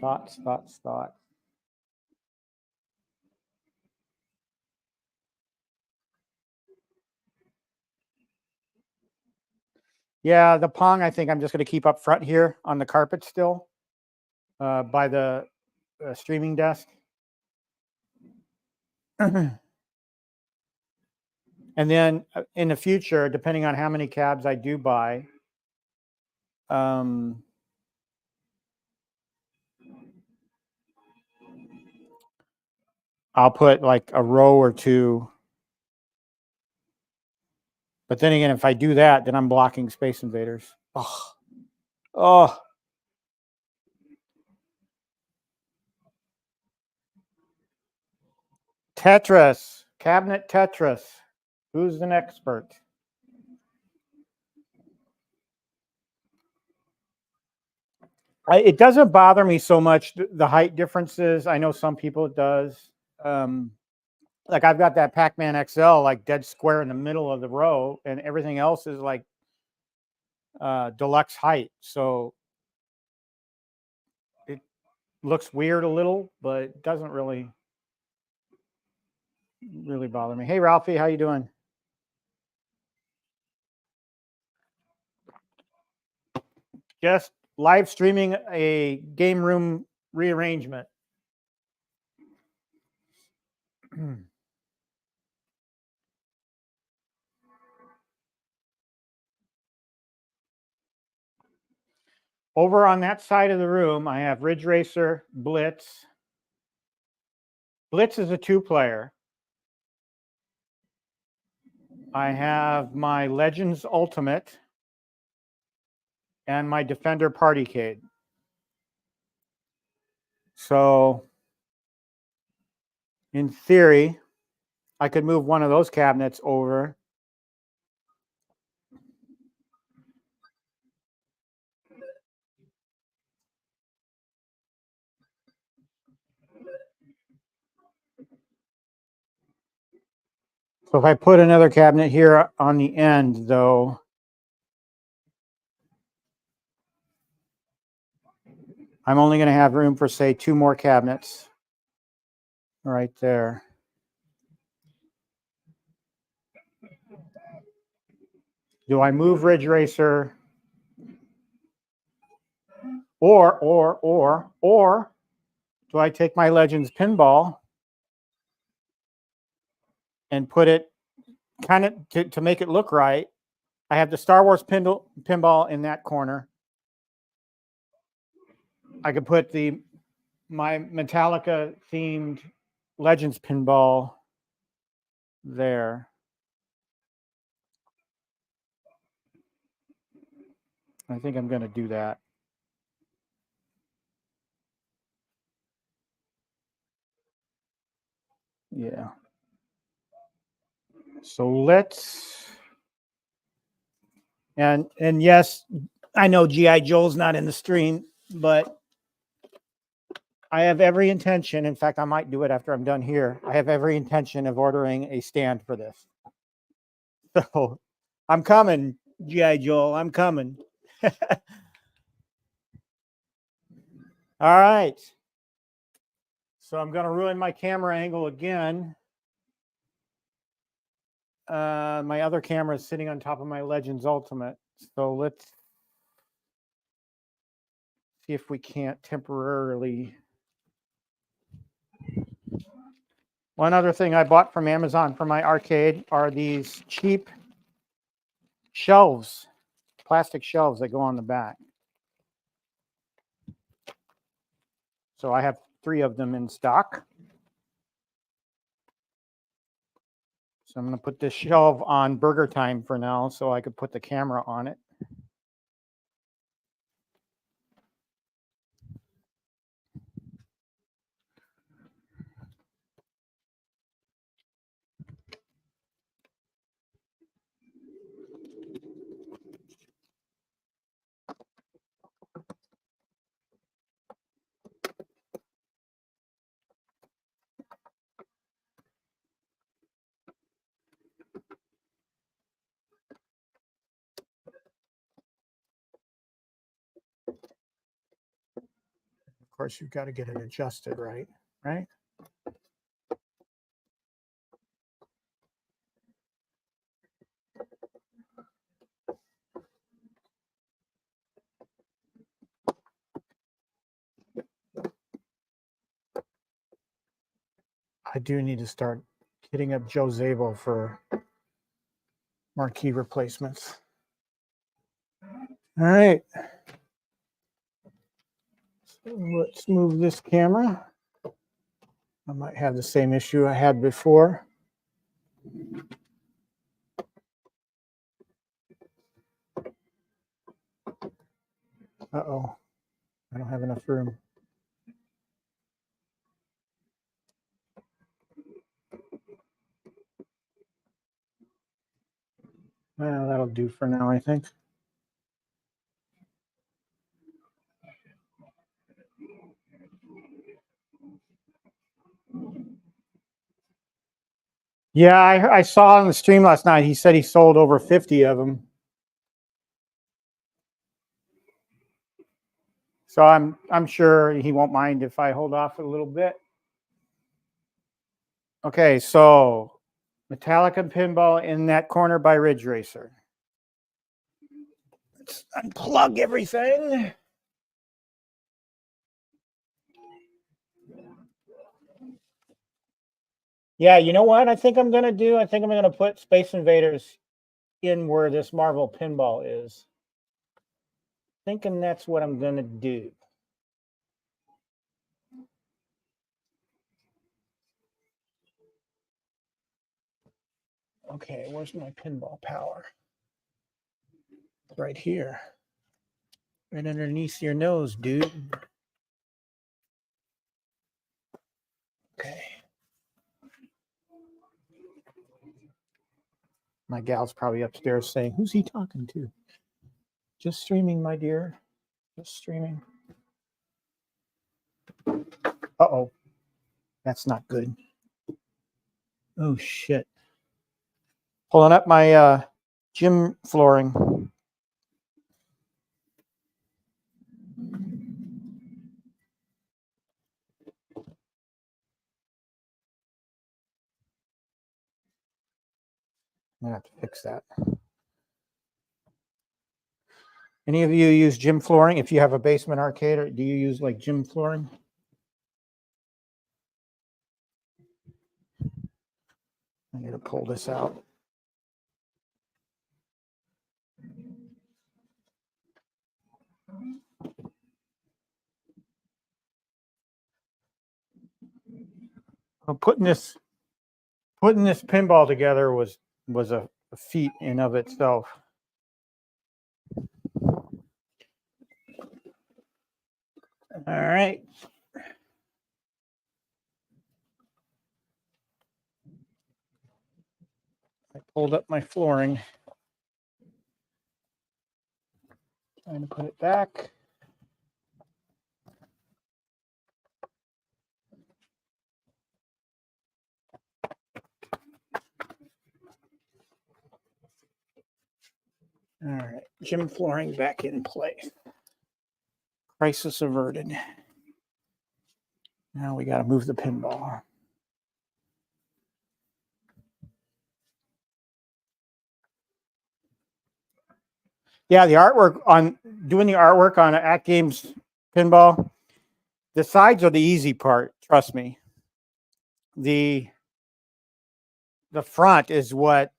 Thoughts. Yeah, the Pong, I think I'm just going to keep up front here on the carpet still, by the streaming desk. And then in the future, depending on how many cabs I do buy, I'll put like a row or two. But then again, if I do that, then I'm blocking Space Invaders. Oh. Tetris, cabinet Tetris. Who's an expert? It doesn't bother me so much, the height differences. I know some people it does. Like I've got that Pac-Man XL like dead square in the middle of the row, and everything else is like deluxe height. So it looks weird a little, but it doesn't really bother me. Hey, Ralphie, how you doing? Just live streaming a game room rearrangement. Over on that side of the room, I have Ridge Racer, Blitz. Blitz is a 2-player. I have my Legends Ultimate and my Defender Partycade. So in theory, I could move one of those cabinets over. So if I put another cabinet here on the end, though, I'm only going to have room for, say, 2 more cabinets right there. Do I move Ridge Racer? Or do I take my Legends pinball and put it kind of to make it look right? I have the Star Wars pinball in that corner. I could put my Metallica themed Legends pinball there. I think I'm going to do that. Yeah. So let's, and yes, I know G.I. Joe's not in the stream, but I have every intention. In fact, I might do it after I'm done here. I have every intention of ordering a stand for this. So I'm coming, G.I. Joe. I'm coming. All right. So I'm going to ruin my camera angle again. My other camera is sitting on top of my Legends Ultimate. So let's see if we can't temporarily. One other thing I bought from Amazon for my arcade are these cheap shelves, plastic shelves that go on the back. So I have 3 of them in stock. So I'm going to put this shelf on Burger Time for now so I could put the camera on it. Of course, you've got to get it adjusted right? I do need to start hitting up Joe Zabel for marquee replacements. All right. So let's move this camera. I might have the same issue I had before. Uh-oh. I don't have enough room. Well, that'll do for now, I think. Yeah, I saw on the stream last night, he said he sold over 50 of them. So I'm sure he won't mind if I hold off a little bit. Okay, so Metallica pinball in that corner by Ridge Racer. Let's unplug everything. Yeah, you know what I think I'm going to do? I think I'm going to put Space Invaders in where this Marvel pinball is. Thinking that's what I'm going to do. Okay, where's my pinball power? It's right here. Right underneath your nose, dude. Okay. My gal's probably upstairs saying, who's he talking to? Just streaming, my dear. Just streaming. Uh-oh. That's not good. Oh, shit. Pulling up my gym flooring. I'm going to have to fix that. Any of you use gym flooring? If you have a basement arcade, or do you use like gym flooring? I need to pull this out. Well, putting this pinball together was a feat in of itself. All right. I pulled up my flooring. Trying to put it back. All right, gym flooring back in place. Crisis averted. Now we got to move the pinball. Yeah, the artwork on doing the artwork on At Games pinball, the sides are the easy part, trust me. The front is what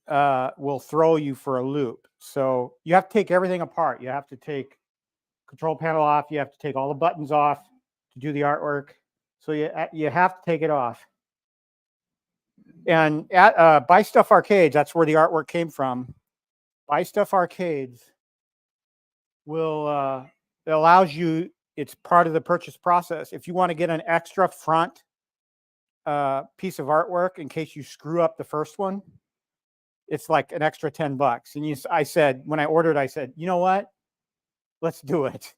will throw you for a loop. So you have to take everything apart. You have to take control panel off. You have to take all the buttons off to do the artwork. So you have to take it off. And at Buy Stuff Arcades, that's where the artwork came from. Buy Stuff Arcades will it allows you. It's part of the purchase process. If you want to get an extra front piece of artwork in case you screw up the first one, it's like an extra $10. And I said, when I ordered, I said, you know what? Let's do it.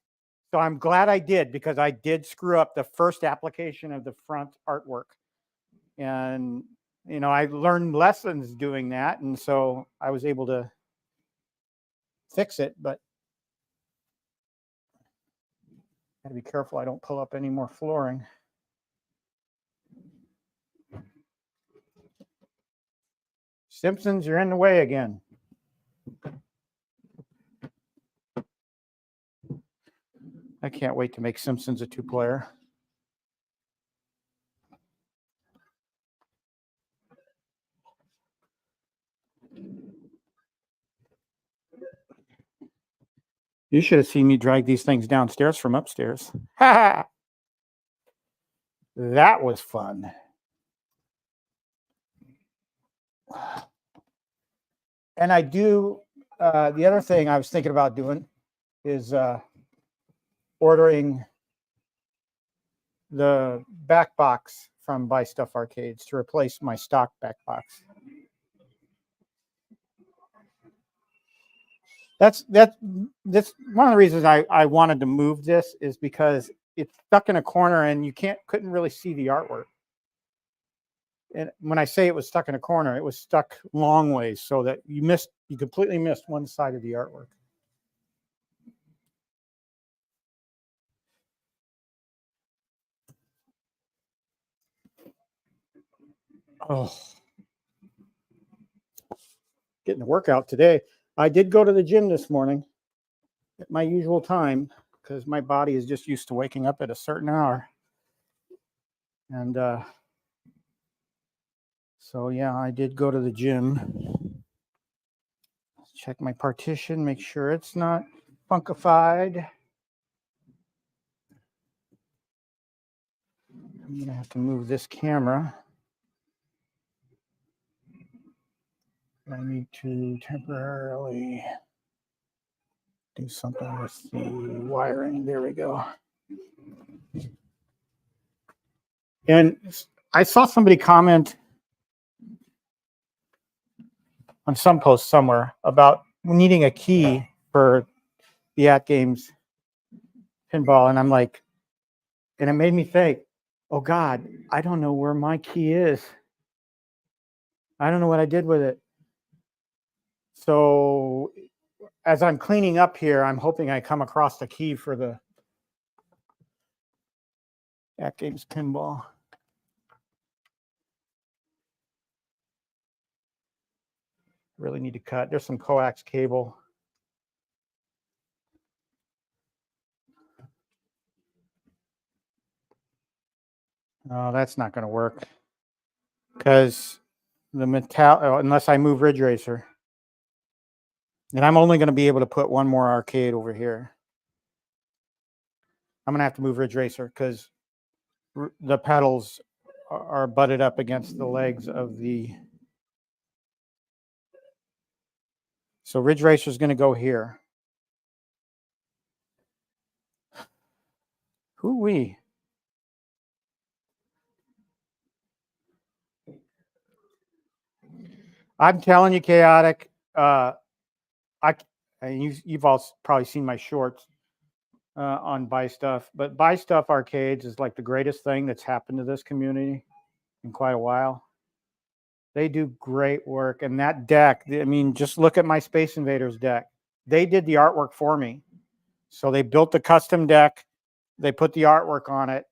So I'm glad I did, because I did screw up the first application of the front artwork. And, you know, I learned lessons doing that. And so I was able to fix it, but gotta be careful I don't pull up any more flooring. Simpsons, you're in the way again. I can't wait to make Simpsons a 2-player. You should have seen me drag these things downstairs from upstairs. That was fun. And I do, the other thing I was thinking about doing is ordering the back box from Buy Stuff Arcades to replace my stock back box. That's one of the reasons I wanted to move this, is because it's stuck in a corner and you couldn't really see the artwork. And when I say it was stuck in a corner, it was stuck long ways, so that you completely missed one side of the artwork. Oh, getting a workout today. I did go to the gym this morning at my usual time, because my body is just used to waking up at a certain hour. And so, yeah, I did go to the gym. Check my partition, make sure it's not funkified. I'm going to have to move this camera. I need to temporarily do something with the wiring. There we go. And I saw somebody comment on some post somewhere about needing a key for the At Games pinball. And I'm like, and it made me think, oh God, I don't know where my key is. I don't know what I did with it. So as I'm cleaning up here, I'm hoping I come across the key for the At Games pinball. Really need to cut. There's some coax cable. Oh, that's not going to work, because the metal, unless I move Ridge Racer. And I'm only going to be able to put one more arcade over here. I'm going to have to move Ridge Racer, because the pedals are butted up against the legs of the... So Ridge Racer is going to go here. Hoo-wee. I'm telling you, Chaotic, you've all probably seen my shorts on Buy Stuff, but Buy Stuff Arcades is like the greatest thing that's happened to this community in quite a while. They do great work. And that deck, I mean, just look at my Space Invaders deck. They did the artwork for me. So they built the custom deck. They put the artwork on it.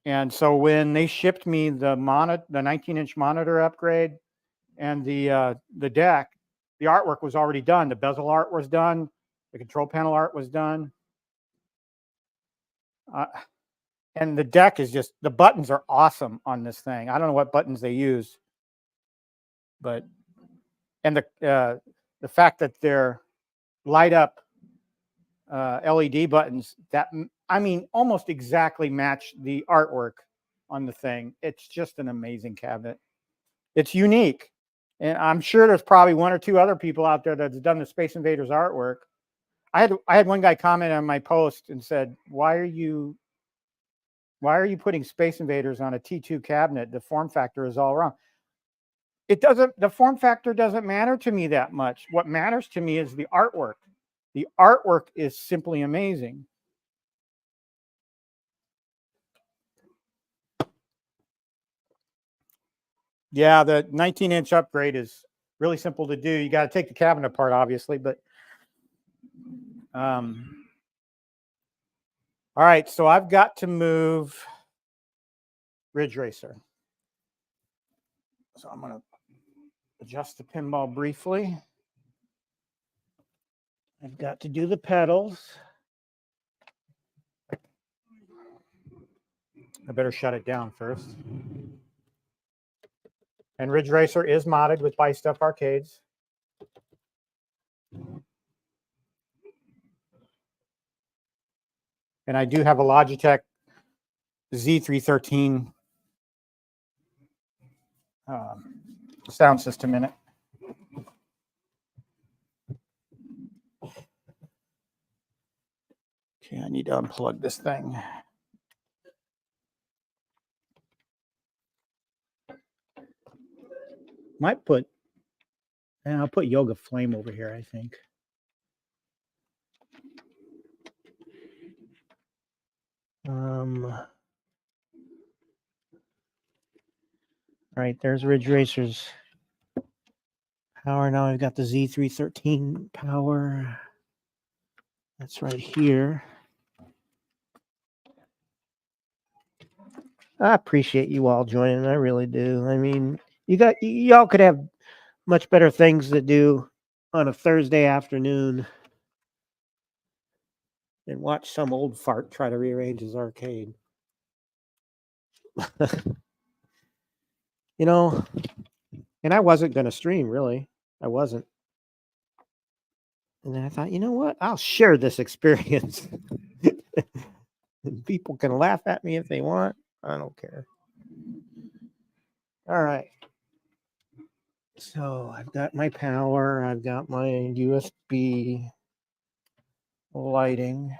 And so when they shipped me the 19-inch monitor upgrade and the deck, the artwork was already done. The bezel art was done. The control panel art was done. And the deck is just, the buttons are awesome on this thing. I don't know what buttons they use, but, and the fact that they're light up LED buttons that, I mean, almost exactly match the artwork on the thing. It's just an amazing cabinet. It's unique. And I'm sure there's probably one or two other people out there that's done the Space Invaders artwork. I had one guy comment on my post and said, why are you putting Space Invaders on a T2 cabinet? The form factor is all wrong. The form factor doesn't matter to me that much. What matters to me is the artwork. The artwork is simply amazing. Yeah, the 19-inch upgrade is really simple to do. You got to take the cabinet apart, obviously, but all right, so I've got to move Ridge Racer. So I'm going to adjust the pinball briefly. I've got to do the pedals. I better shut it down first. And Ridge Racer is modded with Buy Stuff Arcades. And I do have a Logitech Z313 sound system in it. Okay, I need to unplug this thing. Might put, and I'll put Yoga Flame over here, I think. All right, there's Ridge Racer's power. Now I've got the Z313 power. That's right here. I appreciate you all joining. I really do. I mean, y'all could have much better things to do on a Thursday afternoon than watch some old fart try to rearrange his arcade. You know, and I wasn't going to stream, really. I wasn't. And then I thought, you know what? I'll share this experience. People can laugh at me if they want. I don't care. All right. So I've got my power. I've got my USB lighting.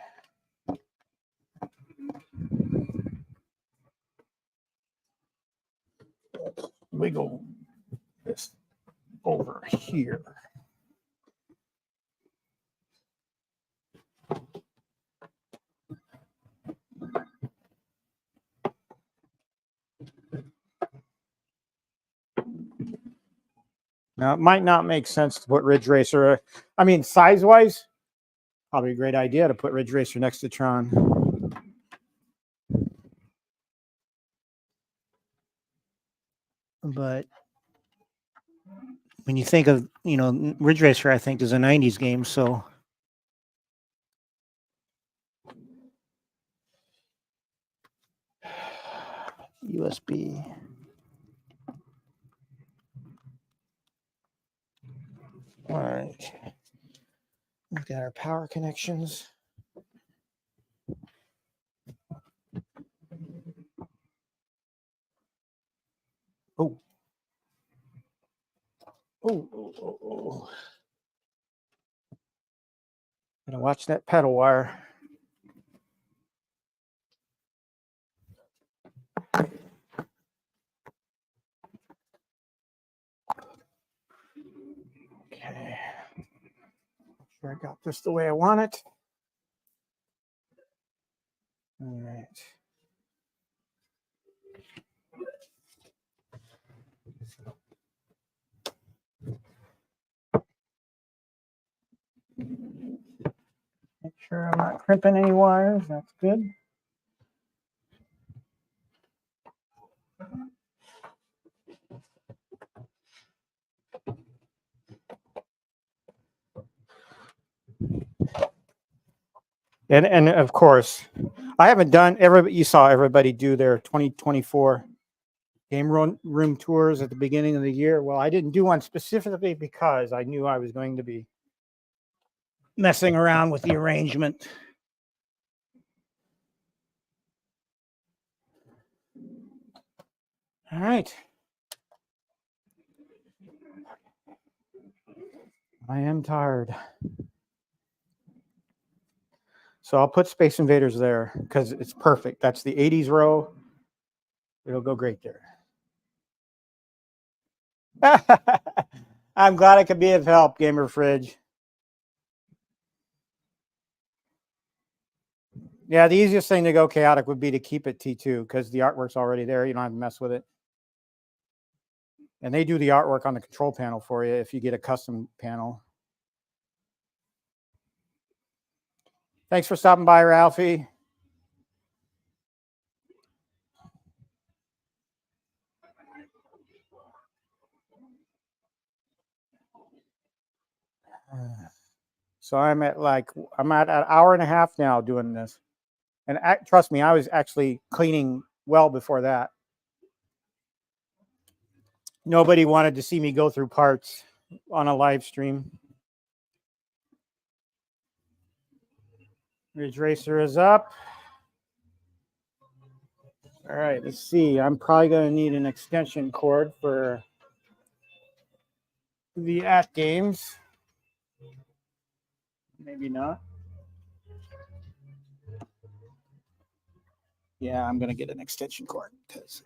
Wiggle this over here. Now, it might not make sense to put Ridge Racer. I mean, size-wise, probably a great idea to put Ridge Racer next to Tron. But when you think of, Ridge Racer, I think is a 90s game, so. USB. All right. We've got our power connections. Oh. Oh. Gotta watch that pedal wire. Okay. Make sure I got this the way I want it. All right. Make sure I'm not crimping any wires. That's good. And of course, I haven't done you saw everybody do their 2024 game room tours at the beginning of the year. Well, I didn't do one specifically because I knew I was going to be messing around with the arrangement. All right. I am tired. So I'll put Space Invaders there because it's perfect. That's the 80s row. It'll go great there. I'm glad I could be of help, Gamer Fridge. Yeah, the easiest thing to go chaotic would be to keep it T2 because the artwork's already there. You don't have to mess with it. And they do the artwork on the control panel for you if you get a custom panel. Thanks for stopping by, Ralphie. So I'm at an hour and a half now doing this. And trust me, I was actually cleaning well before that. Nobody wanted to see me go through parts on a live stream. Ridge Racer is up. All right, let's see. I'm probably going to need an extension cord for the games. Maybe not. Yeah, I'm going to get an extension cord because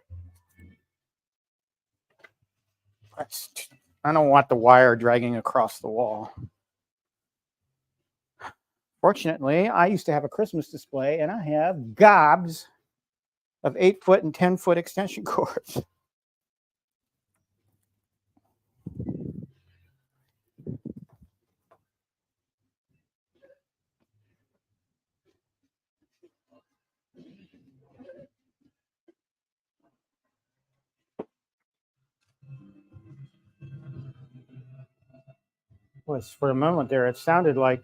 I don't want the wire dragging across the wall. Fortunately, I used to have a Christmas display and I have gobs of 8-foot and 10-foot extension cords. Was for a moment there, it sounded like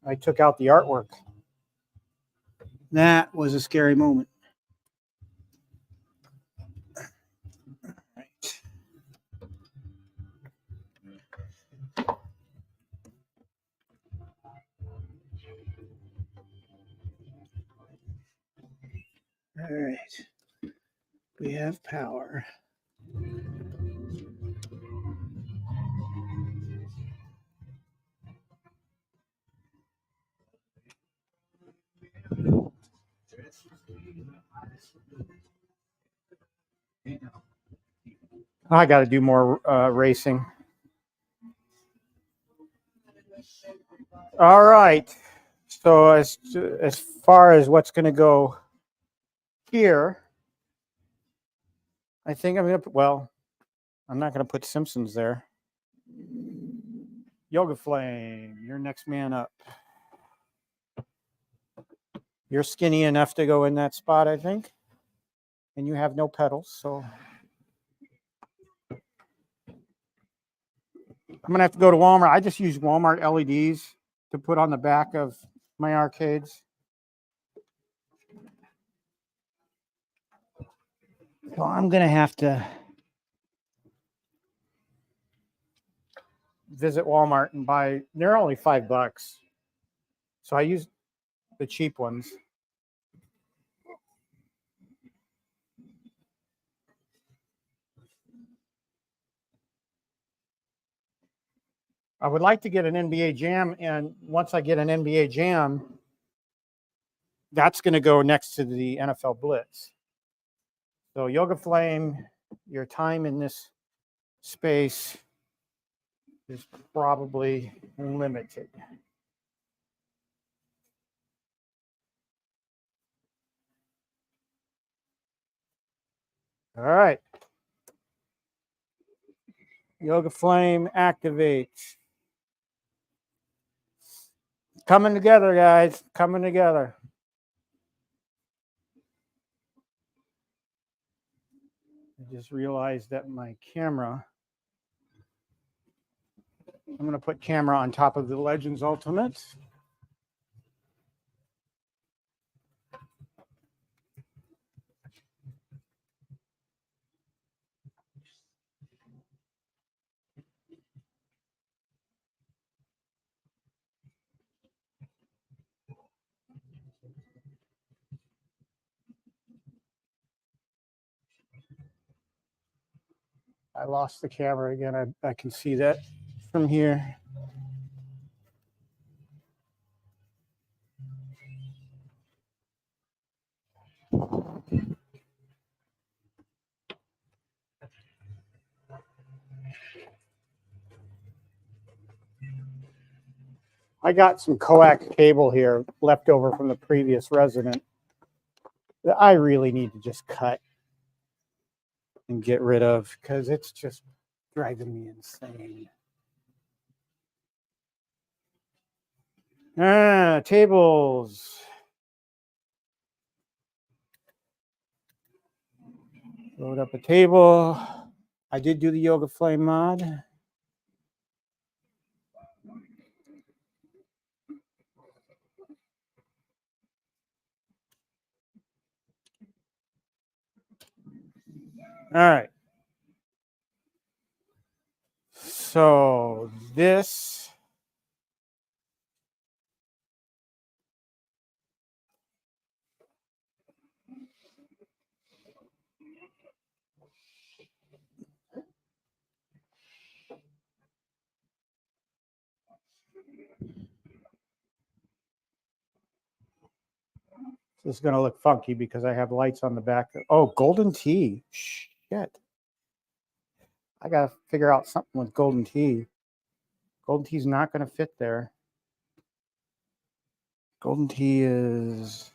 I took out the artwork. That was a scary moment. All right. We have power. I got to do more racing. All right. So as far as what's going to go here, I think I'm going to, well, I'm not going to put Simpsons there. Yoga Flame, you're next man up. You're skinny enough to go in that spot, I think. And you have no pedals, so I'm going to have to go to Walmart. I just use Walmart LEDs to put on the back of my arcades. So I'm going to have to visit Walmart and buy, they're only $5. So I use the cheap ones. I would like to get an NBA Jam, and once I get an NBA Jam, that's going to go next to the NFL Blitz. So Yoga Flame, your time in this space is probably limited. All right. Yoga Flame activates. Coming together, guys. Coming together. I just realized that my camera, I'm going to put camera on top of the Legends Ultimate. I lost the camera again. I can see that from here. I got some coax cable here left over from the previous resident that I really need to just cut and get rid of because it's just driving me insane. Tables. Load up a table. I did do the Yoga Flame mod. All right. So this is going to look funky because I have lights on the back. Oh, golden tea. Shit. I got to figure out something with golden tea. Golden tea is not going to fit there. Golden tea is...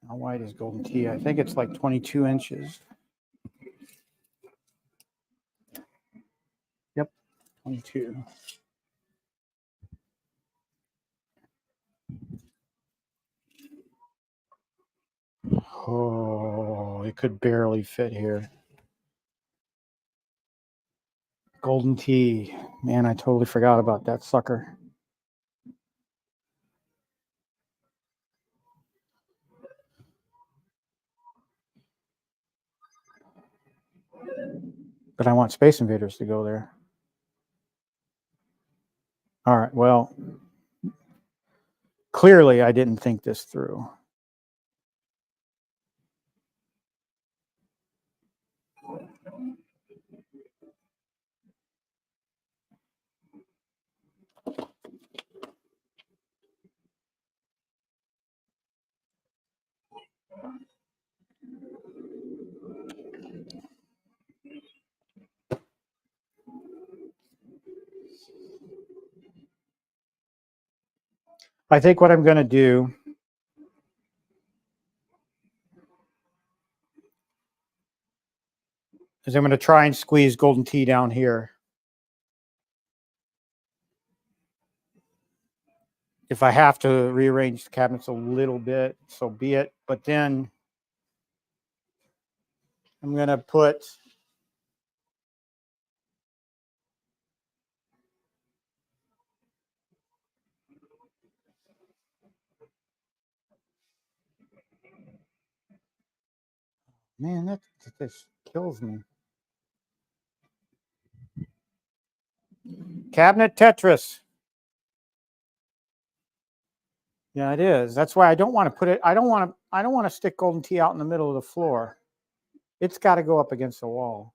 How wide is golden tea? I think it's like 22 inches. Yep, 22. Oh, it could barely fit here. Golden tea. Man, I totally forgot about that sucker. But I want Space Invaders to go there. All right, well, clearly I didn't think this through. I think what I'm going to do is I'm going to try and squeeze golden tea down here. If I have to rearrange the cabinets a little bit, so be it. But then I'm going to put... Man, that just kills me. Cabinet Tetris. Yeah, it is. That's why I don't want to put it. I don't want to stick golden tea out in the middle of the floor. It's got to go up against the wall.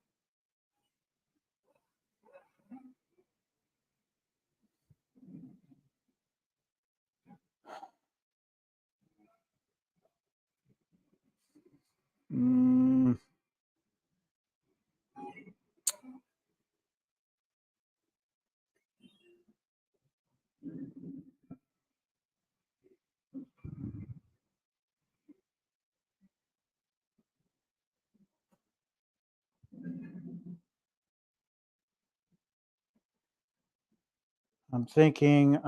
I'm thinking.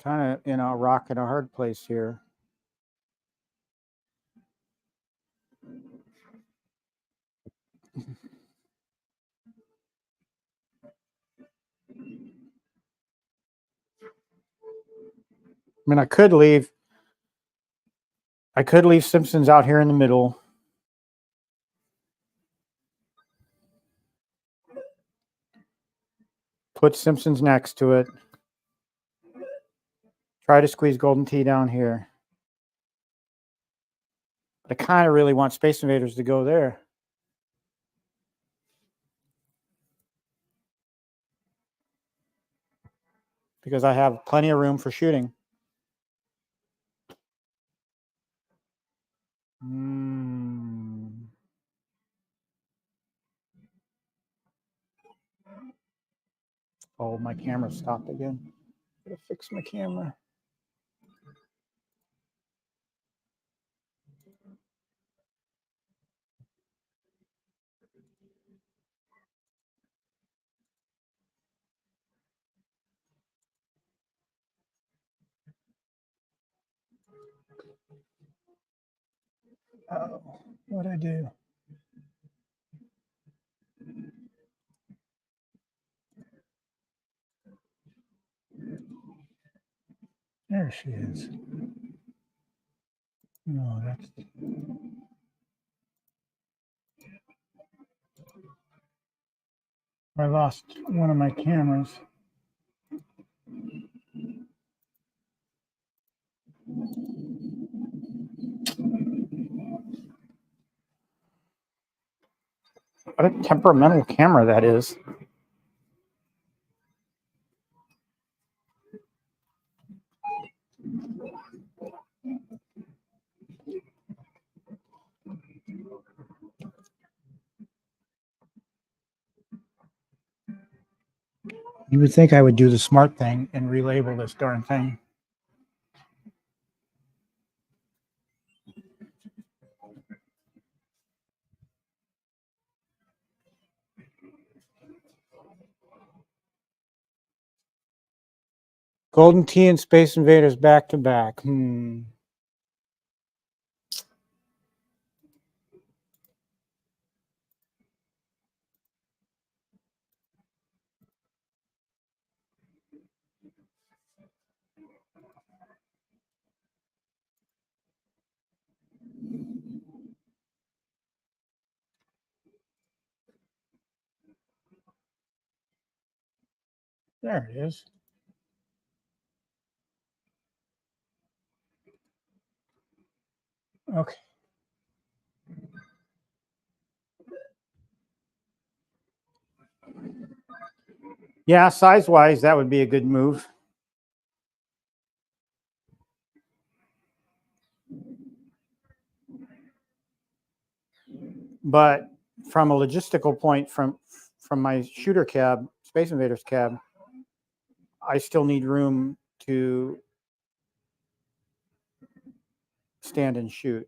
Kind of in a rock and a hard place here. I mean, I could leave Simpsons out here in the middle. Put Simpsons next to it. Try to squeeze Golden Tee down here. But I kind of really want Space Invaders to go there. Because I have plenty of room for shooting. Oh, my camera stopped again. Gotta fix my camera. Oh, what'd I do? There she is. No, that's. I lost one of my cameras. What a temperamental camera that is. You would think I would do the smart thing and relabel this darn thing. Golden Tee and Space Invaders back to back. There it is. Okay. Yeah, size-wise, that would be a good move. But from a logistical point, from my shooter cab, Space Invaders cab, I still need room to stand and shoot.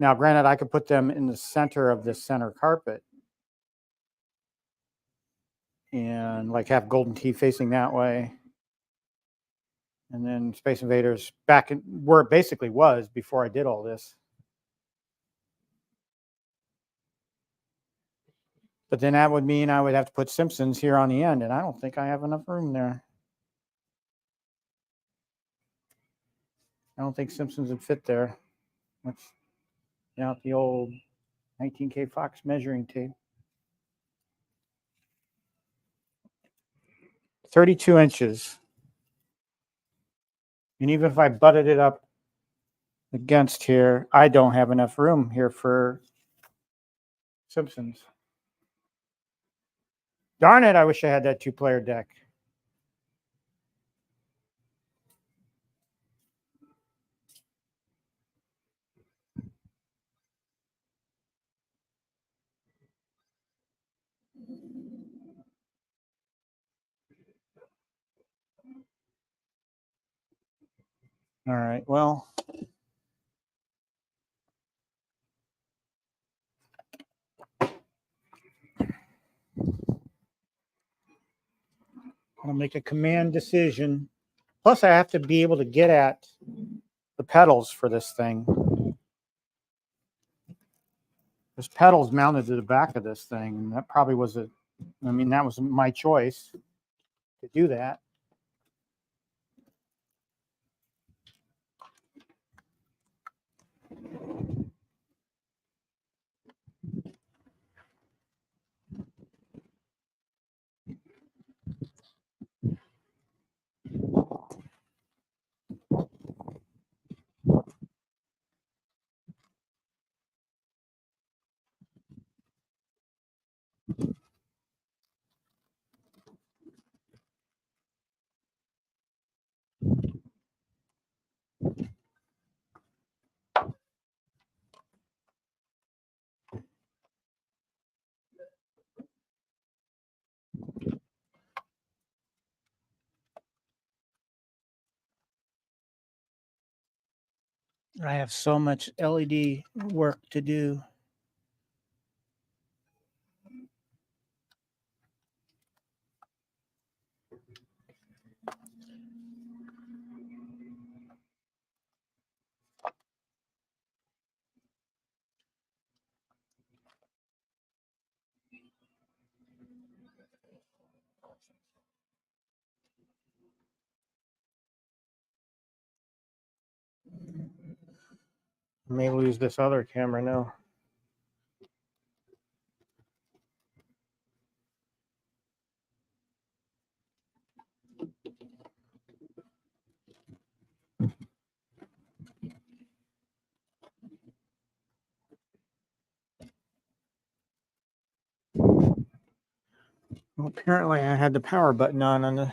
Now, granted, I could put them in the center of this center carpet and like have Golden Tee facing that way. And then Space Invaders back in where it basically was before I did all this. But then that would mean I would have to put Simpsons here on the end, and I don't think I have enough room there. I don't think Simpsons would fit there. Let's get out the old 19K Fox measuring tape. 32 inches. And even if I butted it up against here, I don't have enough room here for Simpsons. Darn it, I wish I had that two-player deck. All right, well. I'll make a command decision. Plus, I have to be able to get at the pedals for this thing. There's pedals mounted to the back of this thing, and that probably was that was my choice to do that. I have so much LED work to do. I may lose this other camera now. Well, apparently I had the power button on the.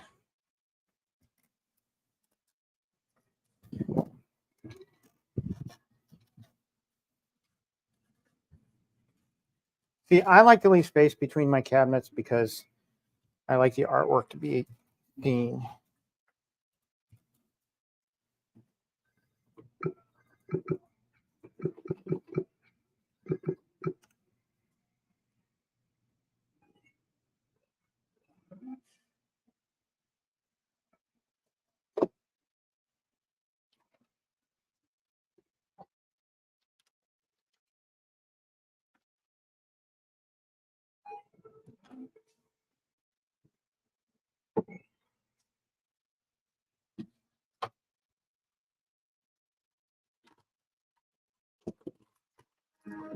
See, I like to leave space between my cabinets because I like the artwork to be clean.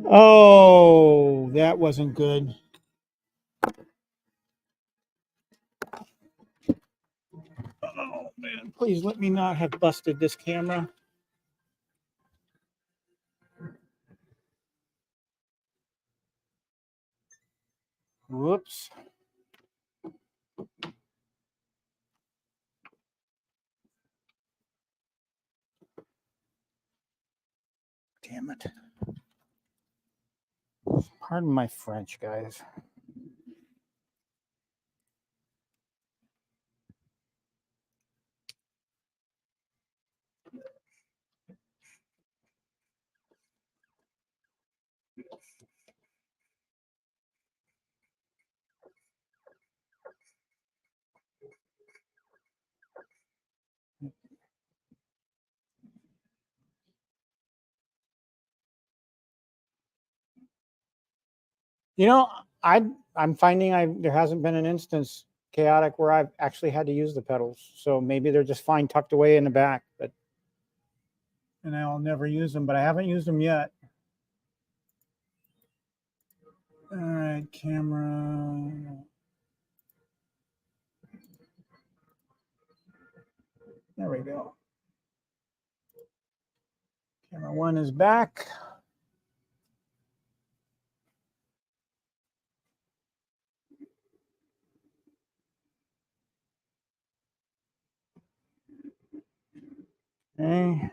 Oh, that wasn't good. Oh man, please let me not have busted this camera. Whoops. Damn it. Pardon my French, guys. You know, I'm finding there hasn't been an instance chaotic where I've actually had to use the pedals. So maybe they're just fine tucked away in the back, but and I'll never use them, but I haven't used them yet. All right, camera. There we go. Camera 1 is back. Okay.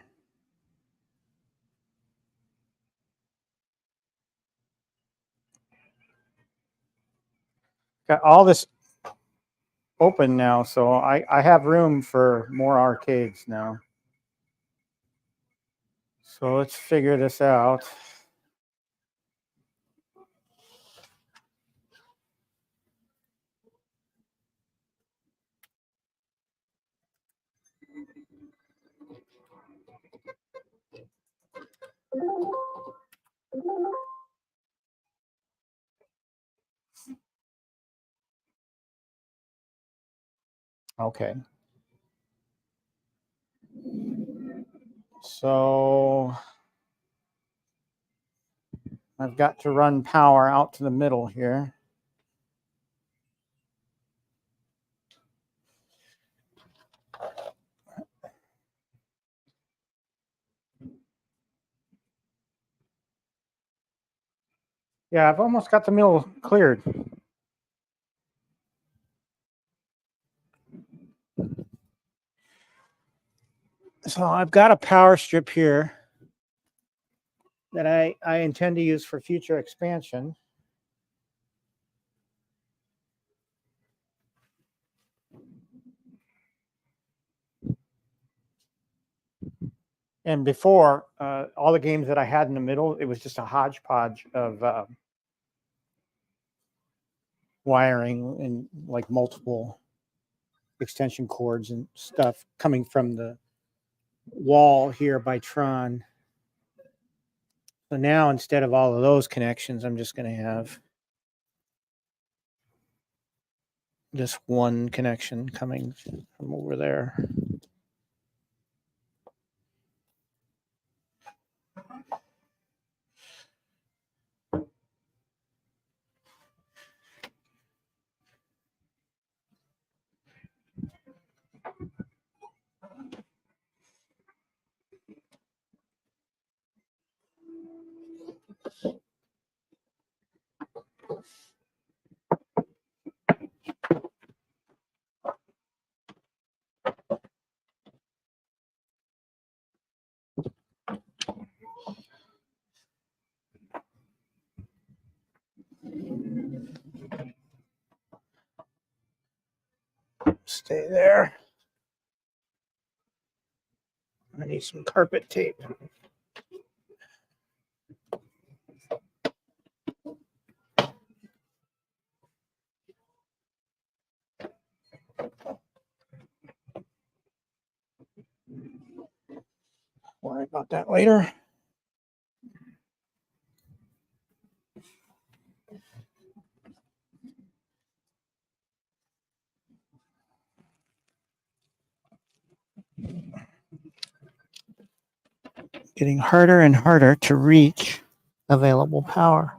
Got all this open now, so I have room for more arcades now. So let's figure this out. Okay. So I've got to run power out to the middle here. Yeah, I've almost got the middle cleared. So I've got a power strip here that I intend to use for future expansion. And before, all the games that I had in the middle, it was just a hodgepodge of wiring and like multiple extension cords and stuff coming from the wall here by Tron. So now instead of all of those connections, I'm just going to have just one connection coming from over there. Stay there. I need some carpet tape. Worry about that later. Getting harder and harder to reach available power.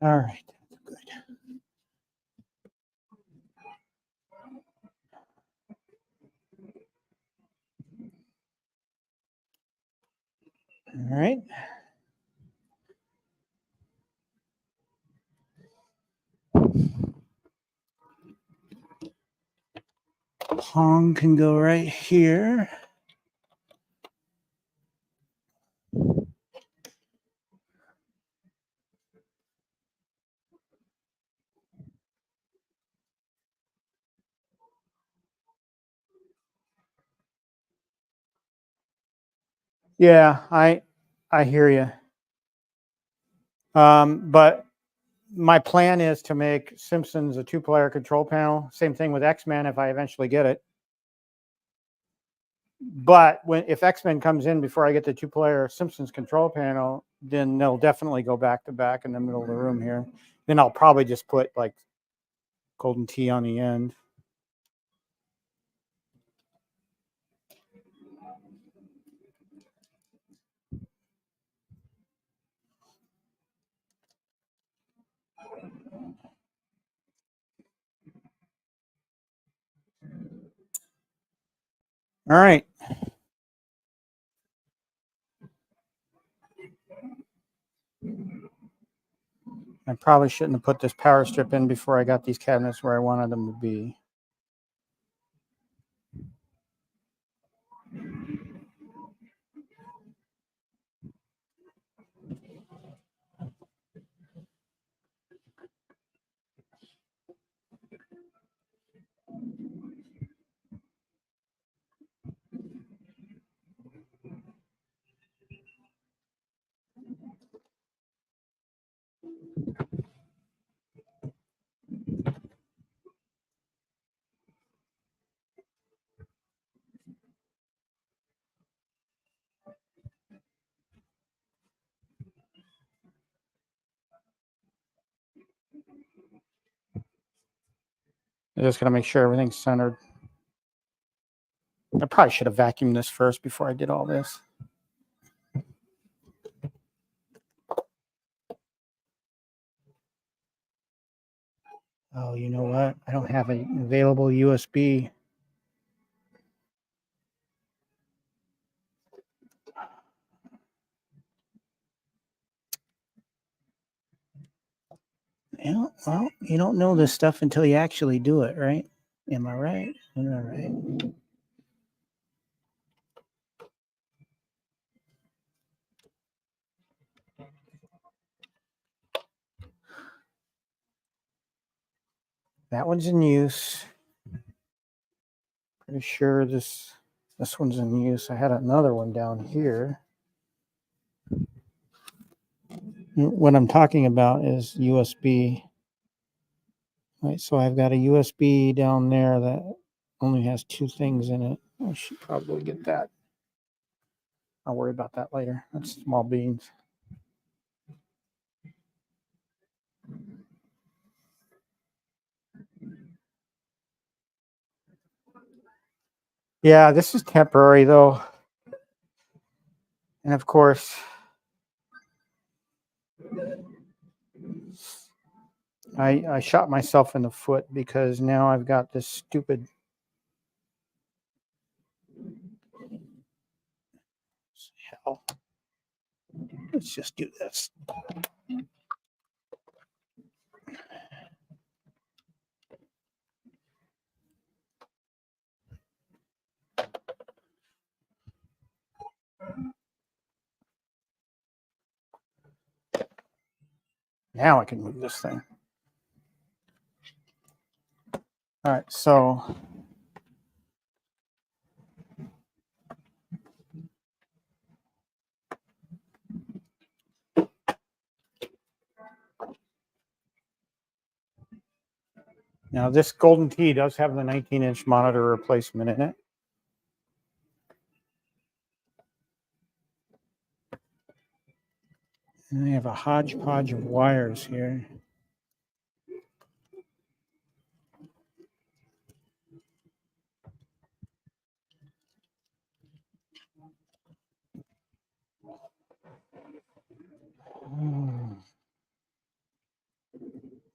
All right, good. All right. Pong can go right here. Yeah, I hear you. But my plan is to make Simpsons a 2-player control panel. Same thing with X-Men if I eventually get it. But if X-Men comes in before I get the 2-player Simpsons control panel, then they'll definitely go back to back in the middle of the room here. Then I'll probably just put like golden T on the end. All right. I probably shouldn't have put this power strip in before I got these cabinets where I wanted them to be. I'm just going to make sure everything's centered. I probably should have vacuumed this first before I did all this. Oh, you know what? I don't have an available USB. Yeah, well, you don't know this stuff until you actually do it, right? Am I right? Am I right? That one's in use. Pretty sure this one's in use. I had another one down here. What I'm talking about is USB. Right, so I've got a USB down there that only has 2 things in it. I should probably get that. I'll worry about that later. That's small beans. Yeah, this is temporary though. And of course, I shot myself in the foot because now I've got this stupid hell. Let's just do this. Now I can move this thing. All right, so now this Golden Tee does have the 19-inch monitor replacement in it. And I have a hodgepodge of wires here.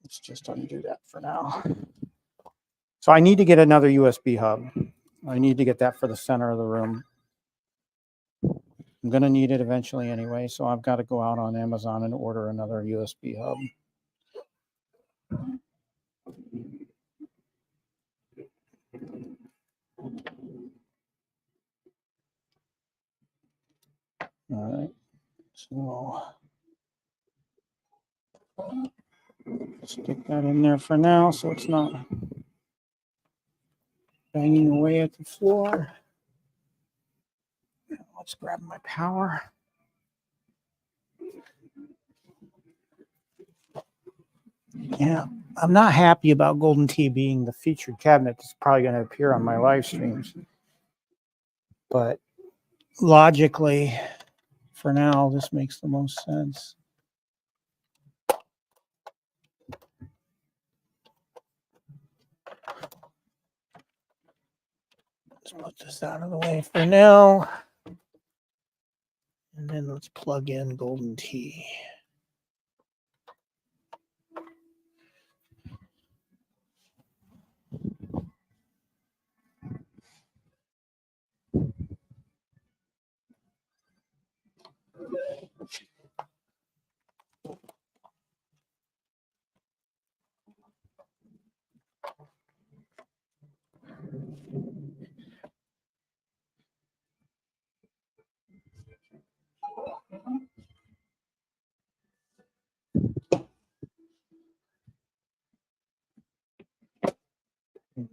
Let's just undo that for now. So I need to get another USB hub. I need to get that for the center of the room. I'm going to need it eventually anyway, so I've got to go out on Amazon and order another USB hub. All right, so stick that in there for now so it's not banging away at the floor. Let's grab my power. Yeah, I'm not happy about Golden Tee being the featured cabinet that's probably going to appear on my live streams. But logically, for now, this makes the most sense. Let's put this out of the way for now. And then let's plug in Golden Tee.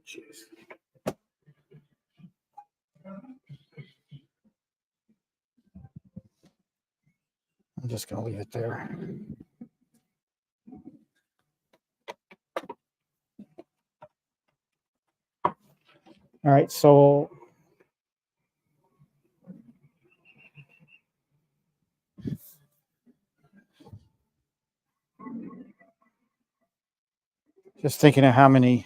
Jeez. I'm just going to leave it there. All right, so just thinking of how many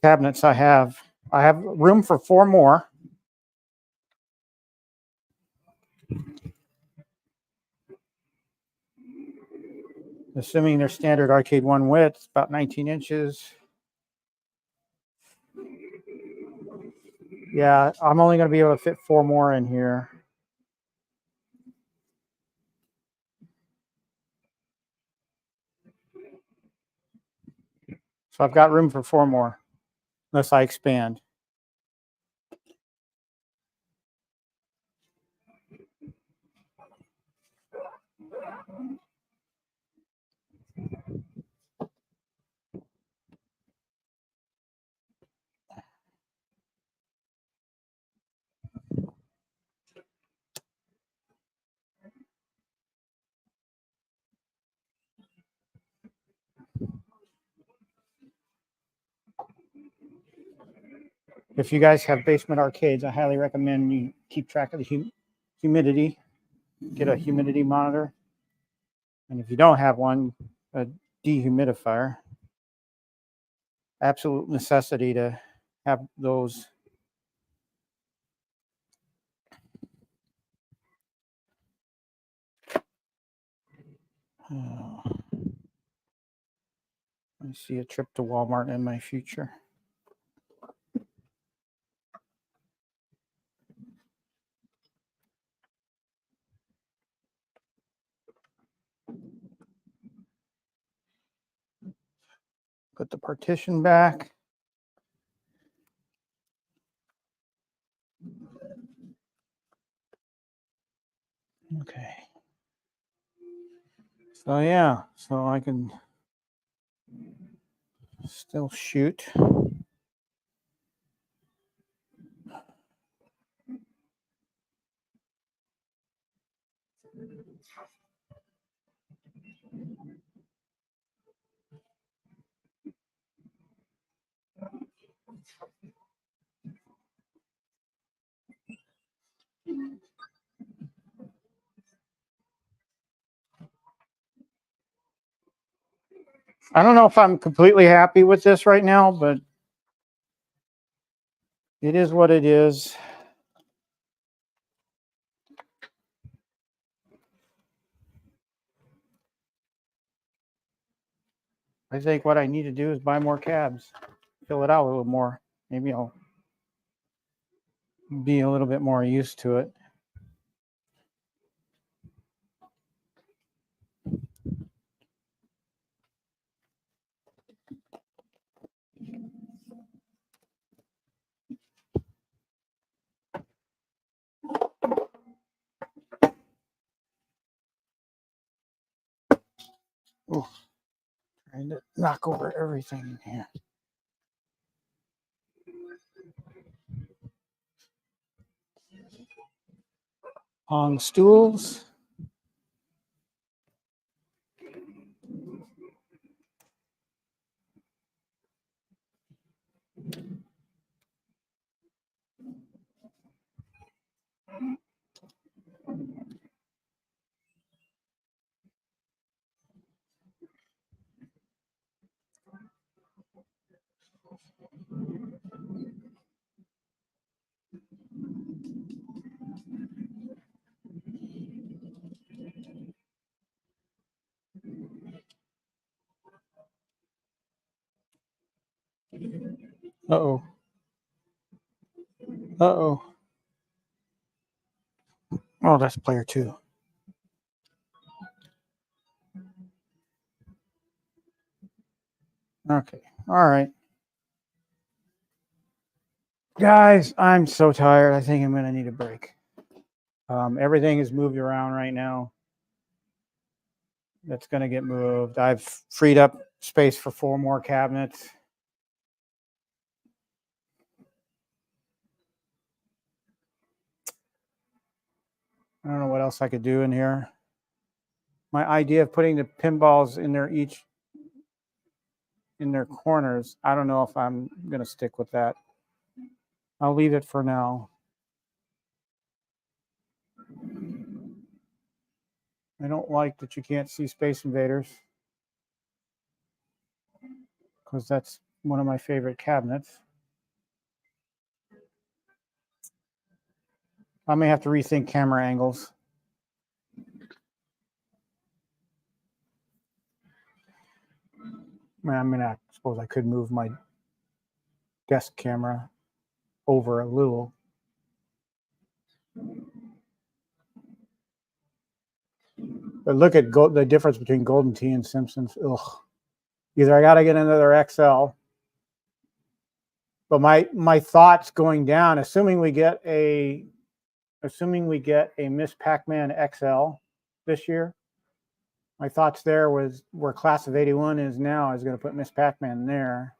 cabinets I have. I have room for 4 more. Assuming they're standard Arcade 1 width, about 19 inches. Yeah, I'm only going to be able to fit 4 more in here. So I've got room for 4 more, unless I expand. If you guys have basement arcades, I highly recommend you keep track of the humidity. Get a humidity monitor. And if you don't have one, a dehumidifier. Absolute necessity to have those. I see a trip to Walmart in my future. Put the partition back. Okay. So yeah, so I can still shoot. I don't know if I'm completely happy with this right now, but it is what it is. I think what I need to do is buy more cabs, fill it out a little more. Maybe I'll be a little bit more used to it. Ooh, trying to knock over everything in here. On stools. Uh-oh. Uh-oh. Oh, that's player 2. Okay. All right. Guys, I'm so tired. I think I'm going to need a break. Everything is moved around right now. That's going to get moved. I've freed up space for 4 more cabinets. I don't know what else I could do in here. My idea of putting the pinballs in there each in their corners, I don't know if I'm going to stick with that. I'll leave it for now. I don't like that you can't see Space Invaders, because that's one of my favorite cabinets. I may have to rethink camera angles. I mean, I suppose I could move my desk camera over a little. But look at the difference between Golden Tee and Simpsons. Ugh. Either I got to get another XL, but my thoughts going down, assuming we get a Miss Pac-Man XL this year, my thoughts there was where Class of '81 is now is going to put Miss Pac-Man there.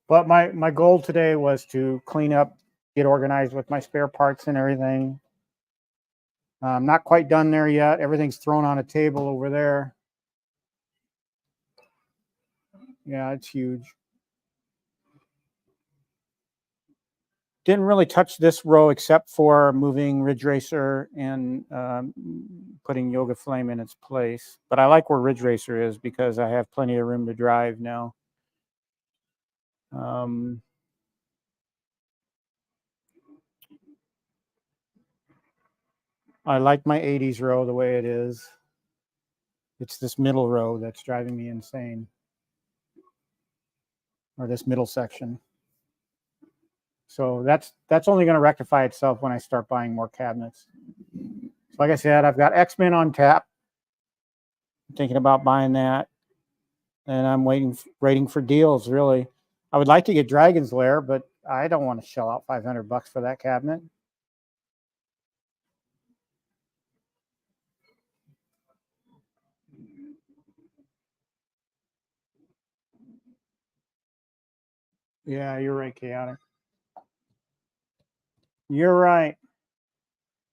But my goal today was to clean up, get organized with my spare parts and everything. I'm not quite done there yet. Everything's thrown on a table over there. Yeah, it's huge. Didn't really touch this row except for moving Ridge Racer and putting Yoga Flame in its place. But I like where Ridge Racer is because I have plenty of room to drive now. I like my 80s row the way it is. It's this middle row that's driving me insane. Or this middle section. So that's only going to rectify itself when I start buying more cabinets. So like I said, I've got X-Men on tap. I'm thinking about buying that. And I'm waiting for deals, really. I would like to get Dragon's Lair, but I don't want to shell out $500 for that cabinet. Yeah, you're right, Chaotic. You're right.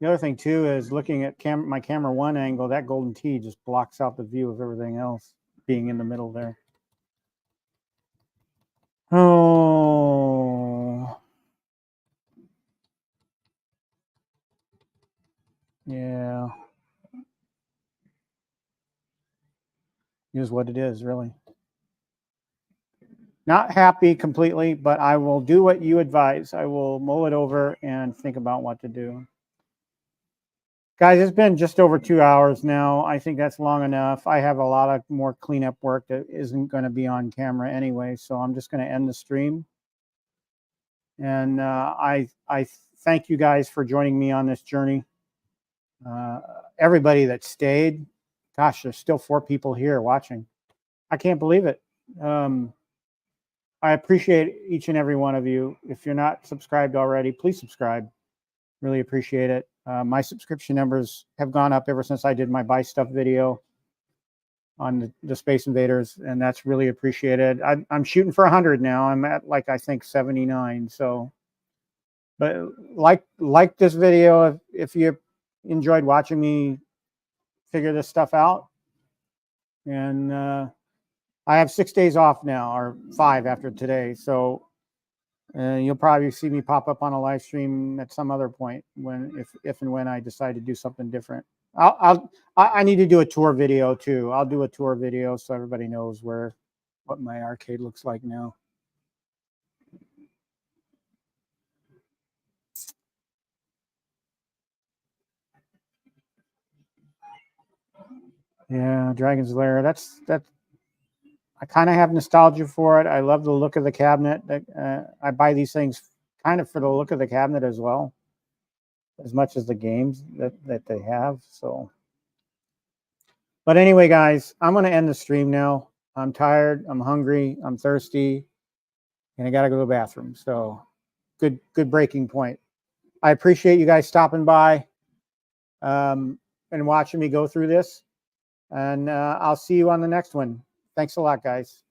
The other thing too is looking at my camera one angle, that golden T just blocks out the view of everything else being in the middle there. Oh. Yeah. Is what it is, really. Not happy completely, but I will do what you advise. I will mull it over and think about what to do. Guys, it's been just over 2 hours now. I think that's long enough. I have a lot of more cleanup work that isn't going to be on camera anyway, so I'm just going to end the stream. And I thank you guys for joining me on this journey. Everybody that stayed, gosh, there's still 4 people here watching. I can't believe it. I appreciate each and every one of you. If you're not subscribed already, please subscribe. Really appreciate it. My subscription numbers have gone up ever since I did my buy stuff video on the Space Invaders, and that's really appreciated. I'm shooting for 100 now. I'm at like I think 79. So, but like this video if you enjoyed watching me figure this stuff out. And I have 6 days off now, or 5 after today. So you'll probably see me pop up on a live stream at some other point if and when I decide to do something different. I need to do a tour video too. I'll do a tour video so everybody knows what my arcade looks like now. Yeah, Dragon's Lair. That's I kind of have nostalgia for it. I love the look of the cabinet. I buy these things kind of for the look of the cabinet as well, as much as the games that they have. So, but anyway, guys, I'm going to end the stream now. I'm tired. I'm hungry. I'm thirsty, and I got to go to the bathroom. So, good breaking point. I appreciate you guys stopping by and watching me go through this. And I'll see you on the next one. Thanks a lot, guys.